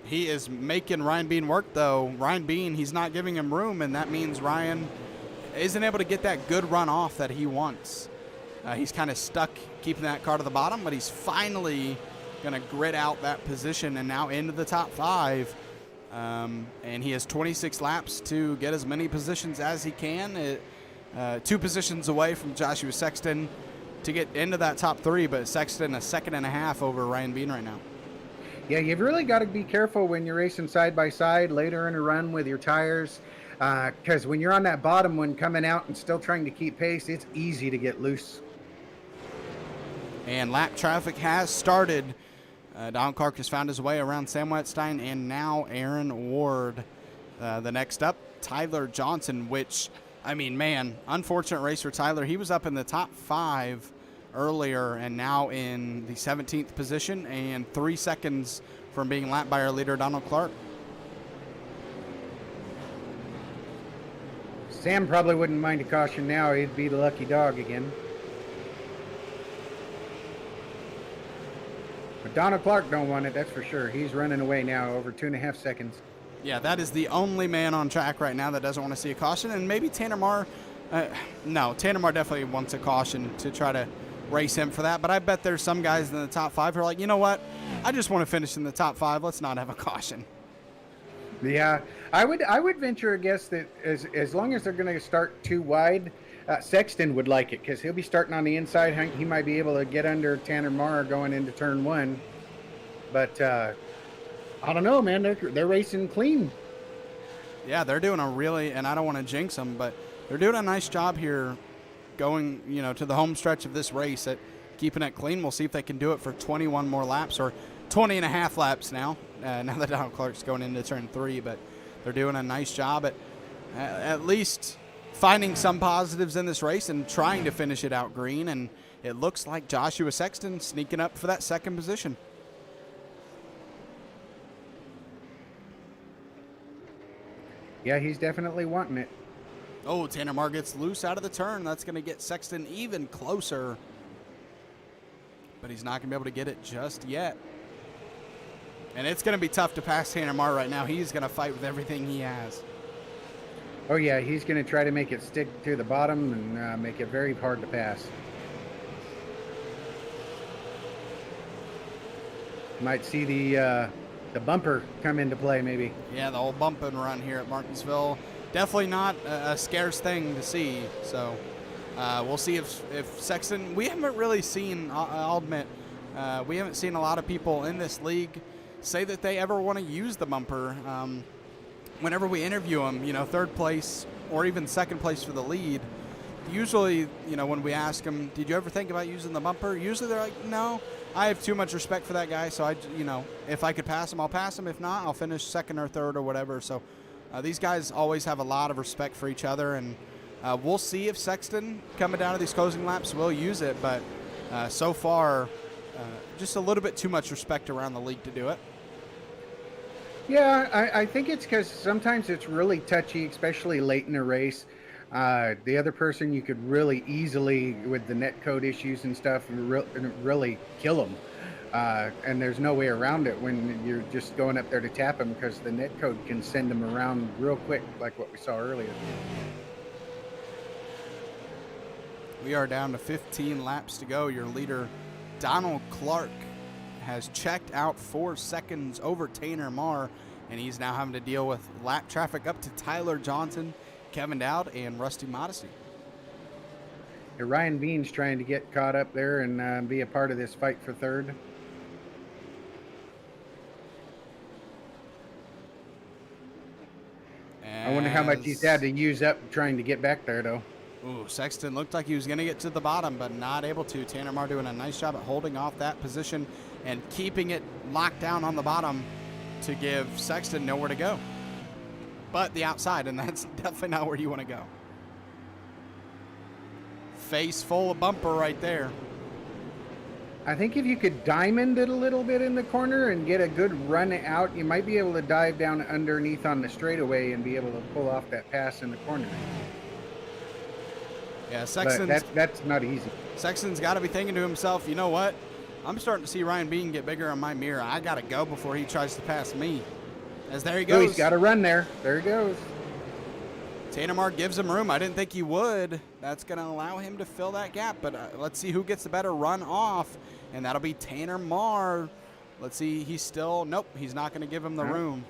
He is making Ryan Bean work, though. Ryan Bean, he's not giving him room, and that means Ryan isn't able to get that good run off that he wants. He's kind of stuck keeping that car to the bottom, but he's finally going to grit out that position and now into the top 5. And he has 26 laps to get as many positions as he can. 2 positions away from Joshua Sexton to get into that top 3, but Sexton a second and a half over Ryan Bean right now. Yeah, you've really got to be careful when you're racing side by side later in a run with your tires, because when you're on that bottom one coming out and still trying to keep pace, it's easy to get loose. And lap traffic has started. Donald Clark has found his way around Sam Wettstein and now Aaron Ward. The next up, Tyler Johnson, which I mean, man, unfortunate race for Tyler. He was up in the top 5 earlier and now in the 17th position and 3 seconds from being lapped by our leader, Donald Clark. Sam probably wouldn't mind a caution now. He'd be the lucky dog again. But Donald Clark don't want it, that's for sure. He's running away now, over 2.5 seconds. Yeah, that is the only man on track right now that doesn't want to see a caution. And maybe Tanner Marr, no, Tanner Marr definitely wants a caution to try to race him for that. But I bet there's some guys in the top 5 who are like, you know what? I just want to finish in the top 5. Let's not have a caution. Yeah, I would venture a guess that as long as they're going to start too wide, Sexton would like it because he'll be starting on the inside. He might be able to get under Tanner Marr going into turn 1. But I don't know, man. They're racing clean. Yeah, they're doing a really, and I don't want to jinx them, but they're doing a nice job here going, to the home stretch of this race at keeping it clean. We'll see if they can do it for 21 more laps or 20 and a half laps now. Now that Donald Clark's going into turn 3, but they're doing a nice job at least finding some positives in this race and trying to finish it out green. And it looks like Joshua Sexton sneaking up for that second position. Yeah, he's definitely wanting it. Oh, Tanner Marr gets loose out of the turn. That's going to get Sexton even closer. But he's not going to be able to get it just yet. And it's going to be tough to pass Tanner Marr right now. He's going to fight with everything he has. Oh, yeah, he's going to try to make it stick to the bottom and make it very hard to pass. Might see the bumper come into play, maybe. Yeah, the old bump and run here at Martinsville. Definitely not a scarce thing to see. So we'll see if Sexton. We haven't really seen. I'll admit, we haven't seen a lot of people in this league say that they ever want to use the bumper. Whenever we interview them, third place or even second place for the lead. Usually, when we ask them, did you ever think about using the bumper? Usually they're like, no. I have too much respect for that guy, so if I could pass him, I'll pass him. If not, I'll finish second or third or whatever. So these guys always have a lot of respect for each other, and we'll see if Sexton, coming down to these closing laps, will use it. But so far, just a little bit too much respect around the league to do it. Yeah, I think it's because sometimes it's really touchy, especially late in a race. The other person, you could really easily, with the net code issues and stuff, really kill them. And there's no way around it when you're just going up there to tap them, because the net code can send them around real quick, like what we saw earlier. We are down to 15 laps to go. Your leader, Donald Clark, has checked out 4 seconds over Tanner Marr, and he's now having to deal with lap traffic up to Tyler Johnson, Kevin Dowd, and Rusty Modesty. Ryan Bean's trying to get caught up there and be a part of this fight for third. I wonder how much he's had to use up trying to get back there, though. Ooh, Sexton looked like he was going to get to the bottom, but not able to. Tanner Marr doing a nice job at holding off that position and keeping it locked down on the bottom to give Sexton nowhere to go but the outside, and that's definitely not where you want to go. Face full of bumper right there. I think if you could diamond it a little bit in the corner and get a good run out, you might be able to dive down underneath on the straightaway and be able to pull off that pass in the corner. Yeah, Sexton's, that's not easy. Sexton's got to be thinking to himself, you know what? I'm starting to see Ryan Bean get bigger on my mirror. I got to go before he tries to pass me. As there he goes. Oh, he's got to run there. There he goes. Tanner Marr gives him room. I didn't think he would. That's going to allow him to fill that gap. But let's see who gets the better run off, and that'll be Tanner Marr. Let's see. He's still – nope, he's not going to give him the room.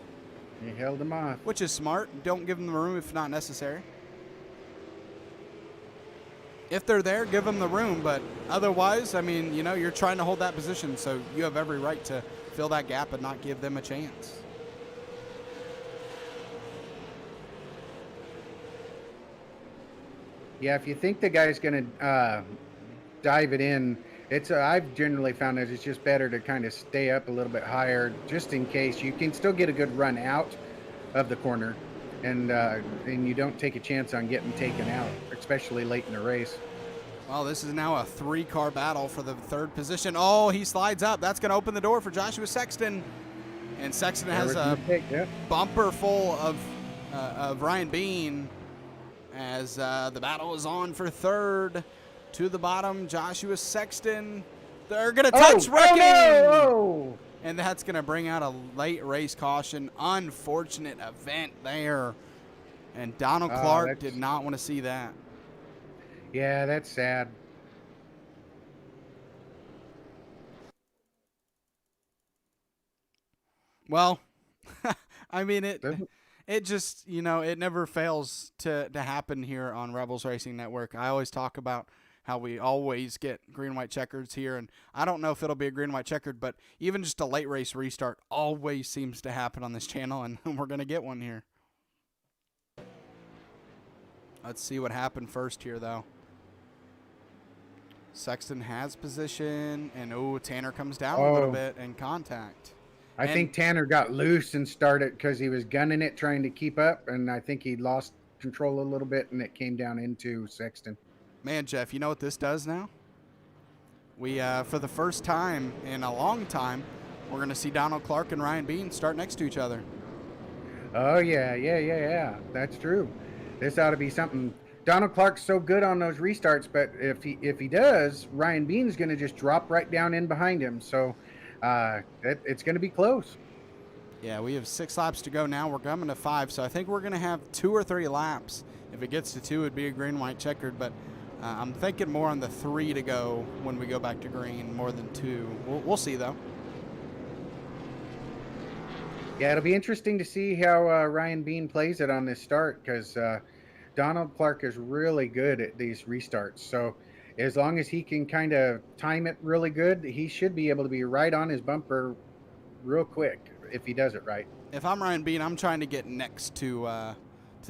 He held him off. Which is smart. Don't give him the room if not necessary. If they're there, give them the room. But otherwise, I mean, you're trying to hold that position, so you have every right to fill that gap and not give them a chance. Yeah, if you think the guy's going to dive it in, I've generally found that it's just better to kind of stay up a little bit higher just in case. You can still get a good run out of the corner. and you don't take a chance on getting taken out, especially late in the race. Well, this is now a 3-car battle for the 3rd position. Oh, he slides up. That's going to open the door for Joshua Sexton. And Sexton has a bumper full of Ryan Bean as the battle is on for 3rd. To the bottom, Joshua Sexton. They're going to touch wrecking. No! And that's going to bring out a late race caution. Unfortunate event there. And Donald Clark did not want to see that. Yeah, that's sad. Well, I mean, it just, it never fails to happen here on Rebels Racing Network. I always talk about how we always get green and white checkers here, and I don't know if it'll be a green and white checkered, but even just a late race restart always seems to happen on this channel, and we're going to get one here. Let's see what happened first here, though. Sexton has position, and Tanner comes down a little bit in contact. I think Tanner got loose and started because he was gunning it, trying to keep up, and I think he lost control a little bit, and it came down into Sexton. Man, Jeff, you know what this does now? We, for the first time in a long time, we're going to see Donald Clark and Ryan Bean start next to each other. Oh, yeah. That's true. This ought to be something. Donald Clark's so good on those restarts, but if he does, Ryan Bean's going to just drop right down in behind him. So it's going to be close. Yeah, we have 6 laps to go now. We're coming to 5, so I think we're going to have 2 or 3 laps. If it gets to 2, it'd be a green-white checkered, but I'm thinking more on the 3 to go when we go back to green, more than 2. We'll see, though. Yeah, it'll be interesting to see how Ryan Bean plays it on this start because Donald Clark is really good at these restarts. So as long as he can kind of time it really good, he should be able to be right on his bumper real quick if he does it right. If I'm Ryan Bean, I'm trying to get next to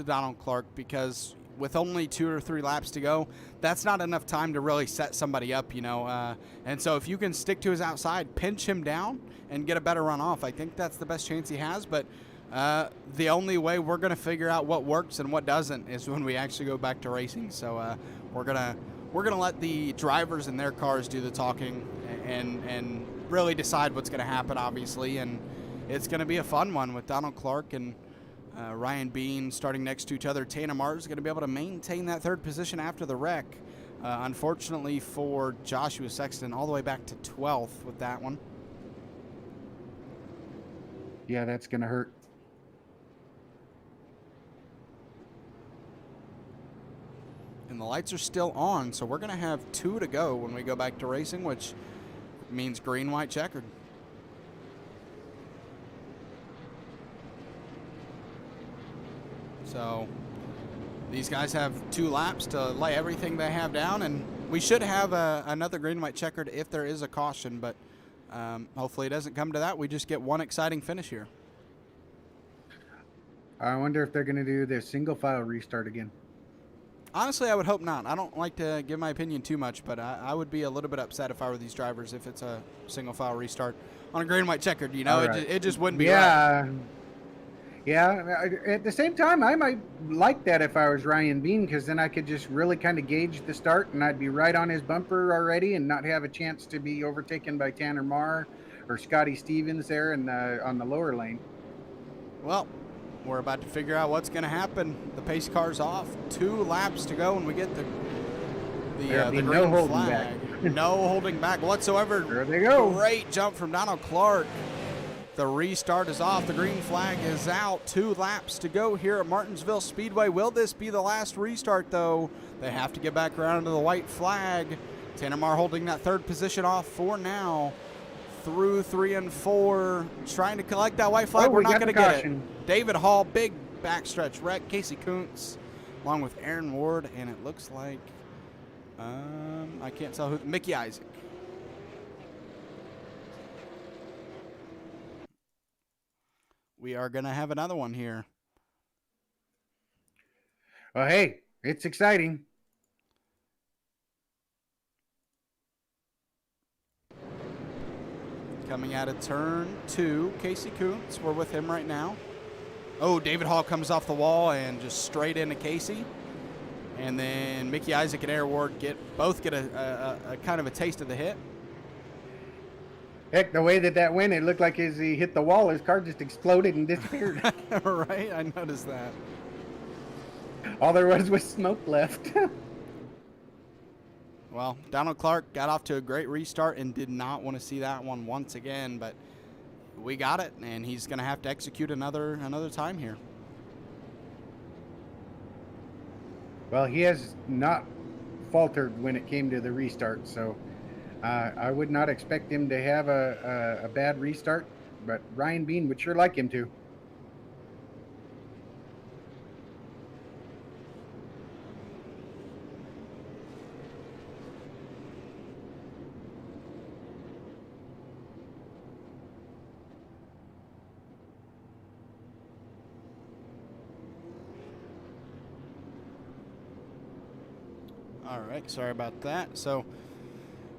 Donald Clark because with only 2 or 3 laps to go, that's not enough time to really set somebody up, and so if you can stick to his outside, pinch him down, and get a better run off, I think that's the best chance he has. But the only way we're going to figure out what works and what doesn't is when we actually go back to racing. So we're gonna let the drivers in their cars do the talking and really decide what's going to happen, obviously. And it's going to be a fun one with Donald Clark and Ryan Bean starting next to each other. Tanner Martin is going to be able to maintain that 3rd position after the wreck. Unfortunately for Joshua Sexton, all the way back to 12th with that one. Yeah, that's going to hurt. And the lights are still on, so we're going to have 2 to go when we go back to racing, which means green, white, checkered. So these guys have 2 laps to lay everything they have down, and we should have another green, white, checkered if there is a caution, but hopefully it doesn't come to that. We just get one exciting finish here. I wonder if they're going to do the single file restart again. Honestly, I would hope not. I don't like to give my opinion too much, but I would be a little bit upset if I were these drivers if it's a single file restart on a green, white, checkered. Right. It just wouldn't be right. Yeah, at the same time, I might like that if I was Ryan Bean, because then I could just really kind of gauge the start, and I'd be right on his bumper already and not have a chance to be overtaken by Tanner Marr or Scotty Stevens there on the lower lane. Well, we're about to figure out what's going to happen. The pace car's off. 2 laps to go when we get the green no flag. No holding back whatsoever. There they go. Great jump from Donald Clark. The restart is off. The green flag is out. 2 laps to go here at Martinsville Speedway. Will this be the last restart, though? They have to get back around to the white flag. Tanner Marr holding that 3rd position off for now. Through 3 and 4, trying to collect that white flag. We're not going to get it. David Hall, big backstretch wreck. Casey Kuntz, along with Aaron Ward, and it looks like I can't tell who. Mickey Isaac. We are going to have another one here. Well, hey, it's exciting. Coming out of turn 2, Casey Kuntz. We're with him right now. Oh, David Hall comes off the wall and just straight into Casey. And then Mickey Isaac and Air Ward both get a kind of a taste of the hit. Heck, the way that went, it looked like as he hit the wall, his car just exploded and disappeared. Right? I noticed that. All there was smoke left. Well, Donald Clark got off to a great restart and did not want to see that one once again, but we got it, and he's going to have to execute another time here. Well, he has not faltered when it came to the restart, so I would not expect him to have a bad restart, but Ryan Bean would sure like him to. All right, sorry about that. So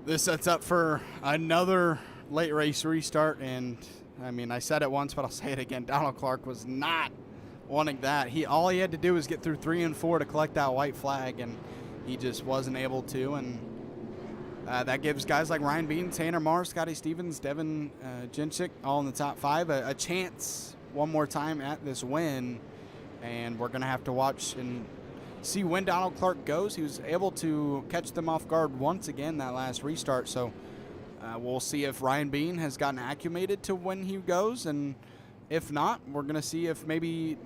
this sets up for another late race restart, and I mean, I said it once, but I'll say it again. Donald Clark was not wanting that. All he had to do was get through 3 and 4 to collect that white flag, and he just wasn't able to. And that gives guys like Ryan Bean, Tanner Marr, Scotty Stevens, Devin Jinchett, all in the top 5, a chance one more time at this win. And we're going to have to watch and see when Donald Clark goes. He was able to catch them off guard once again that last restart. So we'll see if Ryan Bean has gotten acclimated to when he goes. And if not, we're going to see if maybe,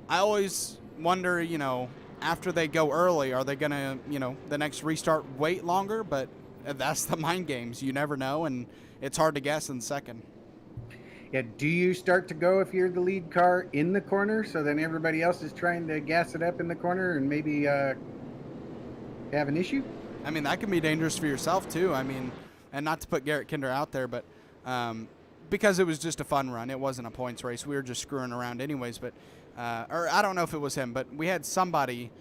I always wonder, after they go early, are they going to, the next restart wait longer? But that's the mind games. You never know, and it's hard to guess in second. Yeah, do you start to go if you're the lead car in the corner, so then everybody else is trying to gas it up in the corner and maybe have an issue? I mean, that can be dangerous for yourself too. I mean, and not to put Garrett Kinder out there, but because it was just a fun run. It wasn't a points race. We were just screwing around anyways. But or I don't know if it was him, but we had somebody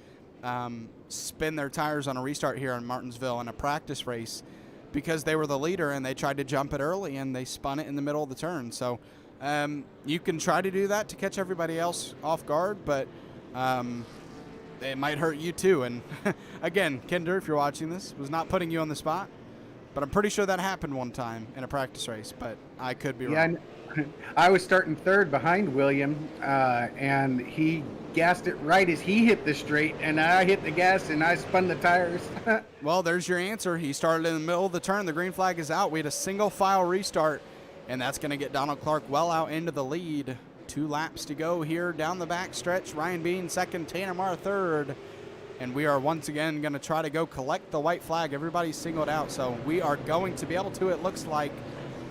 spin their tires on a restart here in Martinsville in a practice race because they were the leader and they tried to jump it early and they spun it in the middle of the turn. So you can try to do that to catch everybody else off guard, but it might hurt you too. And again, Kinder, if you're watching this, was not putting you on the spot, but I'm pretty sure that happened one time in a practice race, but I could be wrong. I was starting third behind William, and he gassed it right as he hit the straight, and I hit the gas and I spun the tires. Well, there's your answer. He started in the middle of the turn. The green flag is out. We had a single file restart, and that's going to get Donald Clark well out into the lead. 2 laps to go here down the back stretch. Ryan Bean second, Tanner Marr third. And we are once again going to try to go collect the white flag. Everybody's singled out, so we are going to be able to. It looks like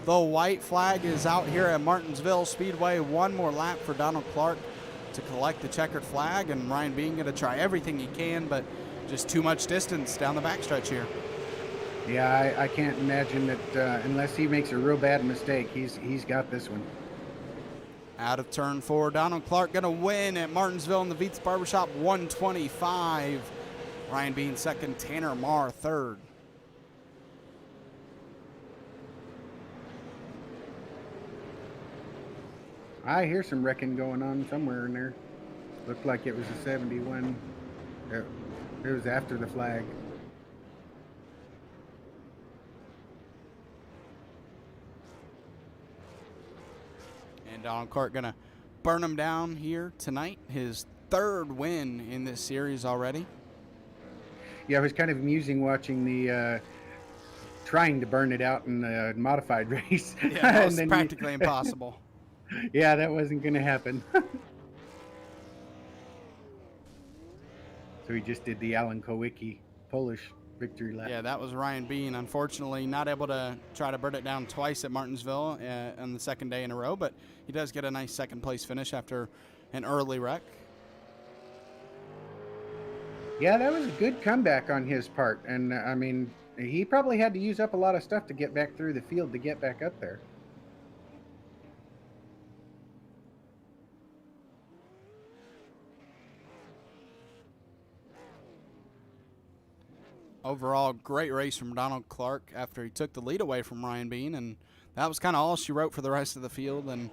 the white flag is out here at Martinsville Speedway. One more lap for Donald Clark to collect the checkered flag, and Ryan Bean going to try everything he can, but just too much distance down the backstretch here. Yeah, I can't imagine that unless he makes a real bad mistake, he's got this one. Out of turn 4, Donald Clark going to win at Martinsville in the Veith Barbershop 125. Ryan Bean second, Tanner Marr third. I hear some wrecking going on somewhere in there. Looked like it was a 71. It was after the flag. And Donald Clark going to burn him down here tonight. His 3rd win in this series already. Yeah, it was kind of amusing watching the trying to burn it out in the modified race. Yeah, that was practically impossible. Yeah, that wasn't going to happen. So he just did the Alan Kowicki Polish victory lap. Yeah, that was Ryan Bean. Unfortunately, not able to try to burn it down twice at Martinsville on the 2nd day in a row, but he does get a nice 2nd place finish after an early wreck. Yeah, that was a good comeback on his part. And, I mean, he probably had to use up a lot of stuff to get back through the field to get back up there. Overall, great race from Donald Clark after he took the lead away from Ryan Bean, and that was kind of all she wrote for the rest of the field. And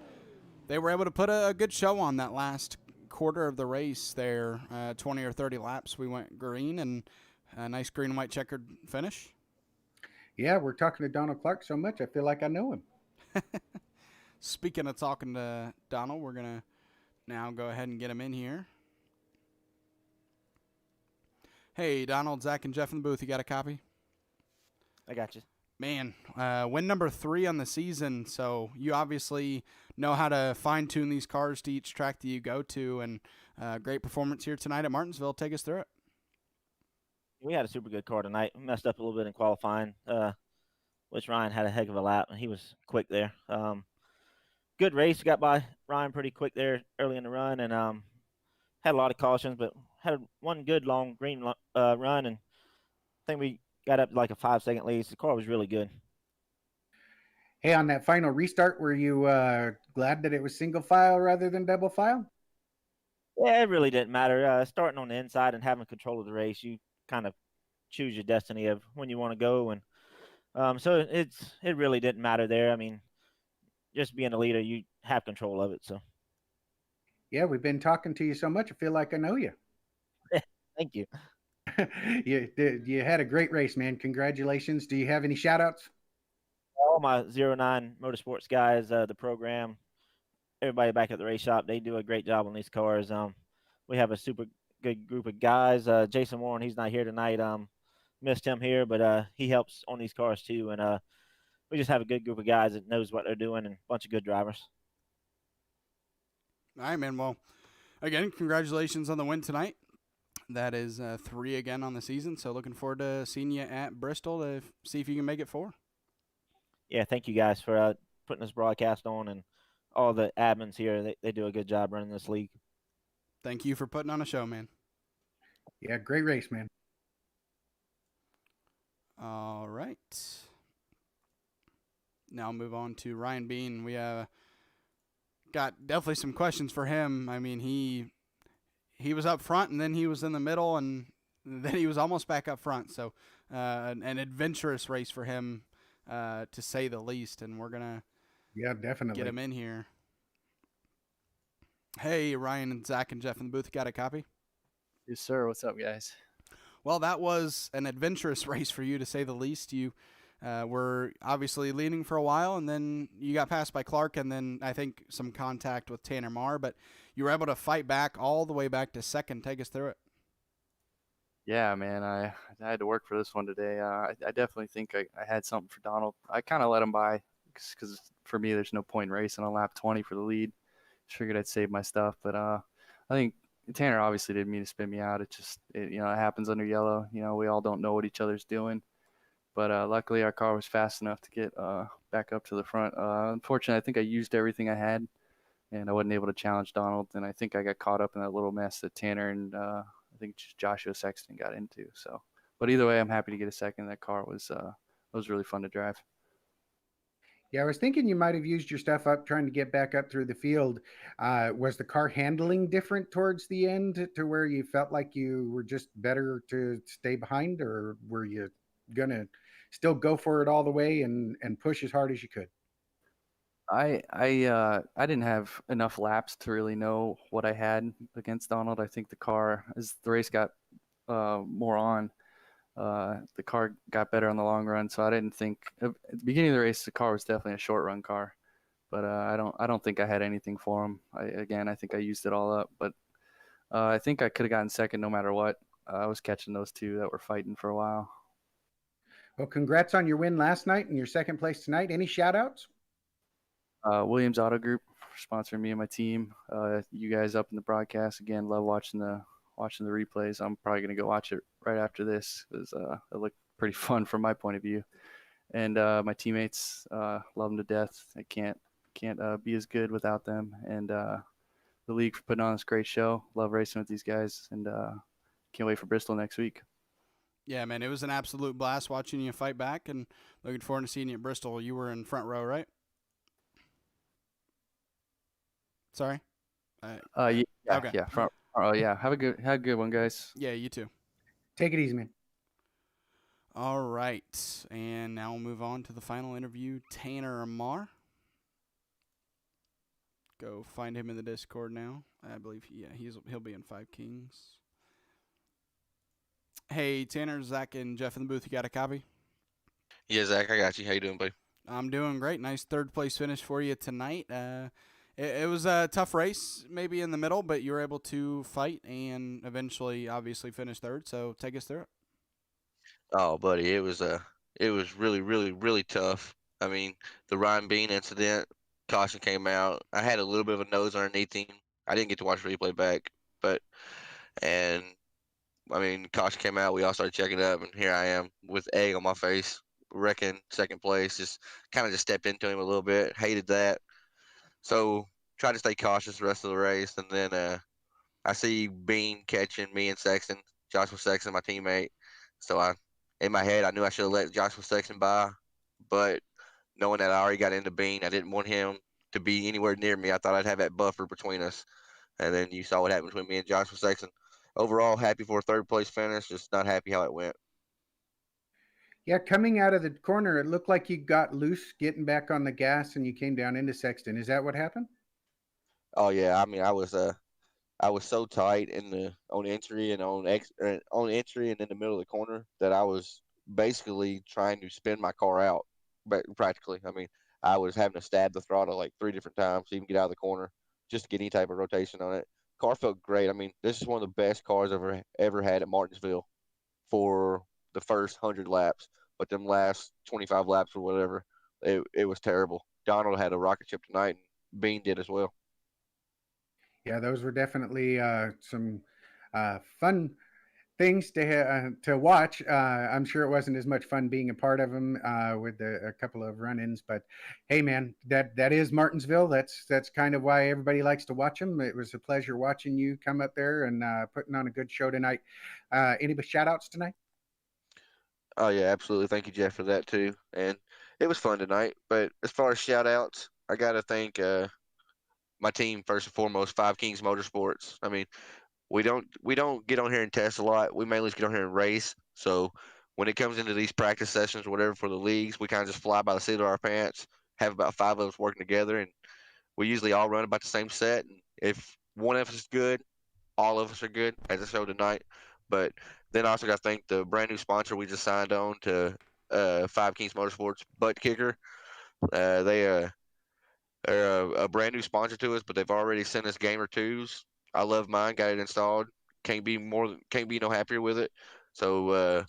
they were able to put a good show on that last quarter of the race there. 20 or 30 laps, we went green, and a nice green and white checkered finish. Yeah, we're talking to Donald Clark so much, I feel like I know him. Speaking of talking to Donald, we're going to now go ahead and get him in here. Hey, Donald, Zach, and Jeff in the booth. You got a copy? I got you. Man, win number 3 on the season, so you obviously know how to fine-tune these cars to each track that you go to, and great performance here tonight at Martinsville. Take us through it. We had a super good car tonight. We messed up a little bit in qualifying, which Ryan had a heck of a lap, and he was quick there. Good race. Got by Ryan pretty quick there early in the run, and had a lot of cautions, but had one good long green run, and I think we got up to like a 5-second lead. So the car was really good. Hey, on that final restart, were you glad that it was single file rather than double file? Yeah, it really didn't matter. Starting on the inside and having control of the race, you kind of choose your destiny of when you want to go, and so it really didn't matter there. I mean, just being a leader, you have control of it. So Yeah, we've been talking to you so much, I feel like I know you. thank you. You had a great race, man. Congratulations. Do you have any shout outs? All my 09 Motorsports guys, the program, everybody back at the race shop, they do a great job on these cars. We have a super good group of guys. Jason Warren, he's not here tonight. Missed him here, but he helps on these cars too. And we just have a good group of guys that knows what they're doing and a bunch of good drivers. All right, man. Well, again, congratulations on the win tonight. That is 3 again on the season, so looking forward to seeing you at Bristol to see if you can make it 4. Yeah, thank you guys for putting this broadcast on, and all the admins here. They do a good job running this league. Thank you for putting on a show, man. Yeah, great race, man. All right. Now I'll move on to Ryan Bean. We got definitely some questions for him. I mean, he was up front, and then he was in the middle, and then he was almost back up front. So an adventurous race for him, to say the least. And we're going Yeah, to definitely get him in here. Hey, Ryan and Zach and Jeff in the booth. Got a copy? Yes, sir. What's up, guys? Well, that was an adventurous race for you, to say the least. You were obviously leading for a while, and then you got passed by Clark, and then I think some contact with Tanner Marr, but you were able to fight back all the way back to second. Take us through it. Yeah, man. I had to work for this one today. I definitely think I had something for Donald. I kind of let him by because for me, there's no point in racing on lap 20 for the lead. Figured I'd save my stuff, but I think Tanner obviously didn't mean to spin me out. It happens under yellow. We all don't know what each other's doing. But luckily, our car was fast enough to get back up to the front. Unfortunately, I think I used everything I had, and I wasn't able to challenge Donald. And I think I got caught up in that little mess that Tanner and I think Joshua Sexton got into. So, but either way, I'm happy to get a second. That car was really fun to drive. Yeah, I was thinking you might have used your stuff up trying to get back up through the field. Was the car handling different towards the end to where you felt like you were just better to stay behind, or were you going to still go for it all the way and push as hard as you could? I didn't have enough laps to really know what I had against Donald. I think the car, as the race got more on, the car got better on the long run. So I didn't think at the beginning of the race the car was definitely a short run car, but I don't think I had anything for him. I think I used it all up, but I think I could have gotten second no matter what. I was catching those two that were fighting for a while. Well, congrats on your win last night and your second place tonight. Any shout outs? Williams Auto Group for sponsoring me and my team. You guys up in the broadcast again. Love watching the replays. I'm probably gonna go watch it right after this because it looked pretty fun from my point of view. And my teammates, love them to death. I can't be as good without them. And the league for putting on this great show. Love racing with these guys, and can't wait for Bristol next week. Yeah, man, it was an absolute blast watching you fight back, and looking forward to seeing you at Bristol. You were in front row, right? Sorry. Yeah, okay. Yeah, front. Oh yeah, have a good one, guys. Yeah, you too. Take it easy, man. All right, and now we'll move on to the final interview. Tanner Marr. go find him in the Discord now. I believe he'll be in Five Kings. Hey, Tanner, Zach, and Jeff in the booth, you got a copy? Yeah, Zach, I got you. How you doing, buddy? I'm doing great. Nice third place finish for you tonight. It was a tough race, maybe in the middle, but you were able to fight and eventually, obviously, finish third. So take us through it. Oh, buddy, it was really, really, really tough. I mean, the Ryan Bean incident, caution came out. I had a little bit of a nose underneath him. I didn't get to watch the replay back, and I mean, caution came out. We all started checking up, and here I am with egg on my face, wrecking second place. Just kind of just stepped into him a little bit. Hated that. So tried to stay cautious the rest of the race, and then I see Bean catching me and Sexton, Joshua Sexton, my teammate. So in my head, I knew I should have let Joshua Sexton by, but knowing that I already got into Bean, I didn't want him to be anywhere near me. I thought I'd have that buffer between us. And then you saw what happened between me and Joshua Sexton. Overall, happy for a third place finish, just not happy how it went. Yeah, coming out of the corner, it looked like you got loose getting back on the gas and you came down into Sexton. Is that what happened? Oh yeah, I mean I was so tight on entry and on entry and in the middle of the corner that I was basically trying to spin my car out, but practically. I mean, I was having to stab the throttle like 3 different times to even get out of the corner, just to get any type of rotation on it. Car felt great. I mean, this is one of the best cars I've ever had at Martinsville for the first 100 laps, but them last 25 laps or whatever, it was terrible. Donald had a rocket ship tonight, and Bean did as well. Yeah, those were definitely some fun things to watch. I'm sure it wasn't as much fun being a part of them with a couple of run-ins, but hey, man, that is Martinsville. That's kind of why everybody likes to watch them. It was a pleasure watching you come up there and putting on a good show tonight. Any shout-outs tonight? Oh yeah, absolutely. Thank you, Jeff, for that too. And it was fun tonight. But as far as shout outs, I gotta thank my team first and foremost, Five Kings Motorsports. I mean, we don't get on here and test a lot. We mainly just get on here and race. So when it comes into these practice sessions or whatever for the leagues, we kind of just fly by the seat of our pants. Have about 5 of us working together, and we usually all run about the same set. And if one of us is good, all of us are good, as I showed tonight. But then I also got to thank the brand new sponsor we just signed on to Five Kings Motorsports, Butt Kicker. They are a brand new sponsor to us, but they've already sent us Gamer 2s. I love mine, got it installed. Can't be no happier with it. So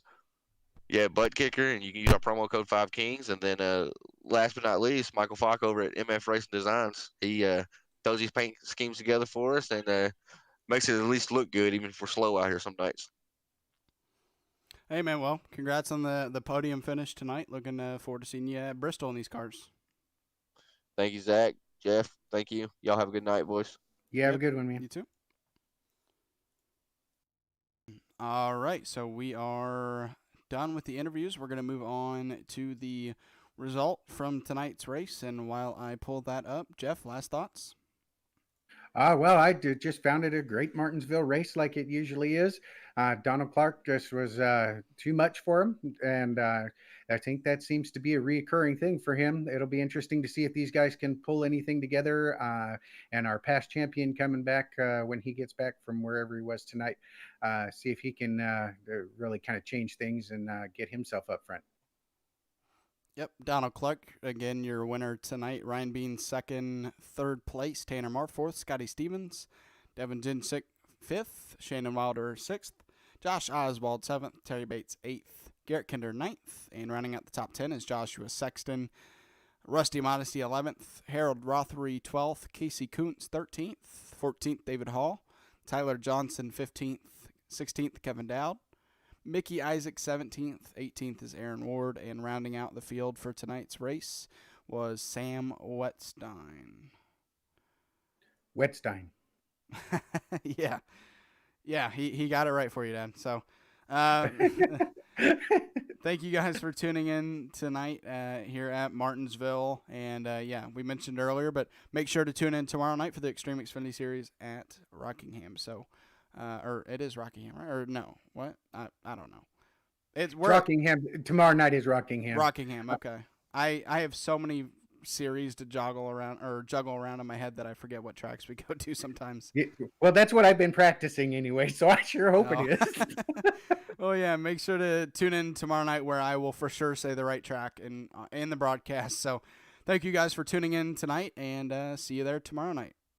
yeah, Butt Kicker, and you can use our promo code 5Kings. And then last but not least, Michael Falk over at MF Racing Designs. He throws these paint schemes together for us and makes it at least look good, even if we're slow out here some nights. Hey, man, well, congrats on the podium finish tonight. Looking forward to seeing you at Bristol in these cars. Thank you, Zach, Jeff. Thank you. Y'all have a good night, boys. Yeah, have a good one, man. You too. All right, so we are done with the interviews. We're going to move on to the result from tonight's race. And while I pull that up, Jeff, last thoughts? Well, I just found it a great Martinsville race like it usually is. Donald Clark just was too much for him, and I think that seems to be a reoccurring thing for him. It'll be interesting to see if these guys can pull anything together, and our past champion coming back when he gets back from wherever he was tonight, see if he can really kind of change things and get himself up front. Yep, Donald Clark, again, your winner tonight. Ryan Bean, second. Third place, Tanner Marr, fourth. Scotty Stevens. Devin Jinchett, fifth. Shannon Wilder, sixth. Josh Oswald, seventh. Terry Bates, eighth. Garrett Kinder, ninth. And rounding out the top 10 is Joshua Sexton. Rusty Modesty, 11th. Harold Rothery, 12th. Casey Kuntz, 13th. 14th, David Hall. Tyler Johnson, 15th. 16th, Kevin Dowd. Mickey Isaac, 17th. 18th is Aaron Ward. And rounding out the field for tonight's race was Sam Wetstein. Wetstein. Yeah. Yeah, he got it right for you, Dan. So thank you guys for tuning in tonight here at Martinsville. And, yeah, we mentioned earlier, but make sure to tune in tomorrow night for the Extreme Xfinity Series at Rockingham. So, or it is Rockingham, right? Or no, what? I don't know. It's Rockingham. Tomorrow night is Rockingham. Rockingham, okay. I have so many series to juggle around in my head that I forget what tracks we go to sometimes. Yeah, well, that's what I've been practicing anyway, so I sure hope Oh. it is. Well, yeah, make sure to tune in tomorrow night where I will for sure say the right track in the broadcast. So thank you guys for tuning in tonight, and see you there tomorrow night.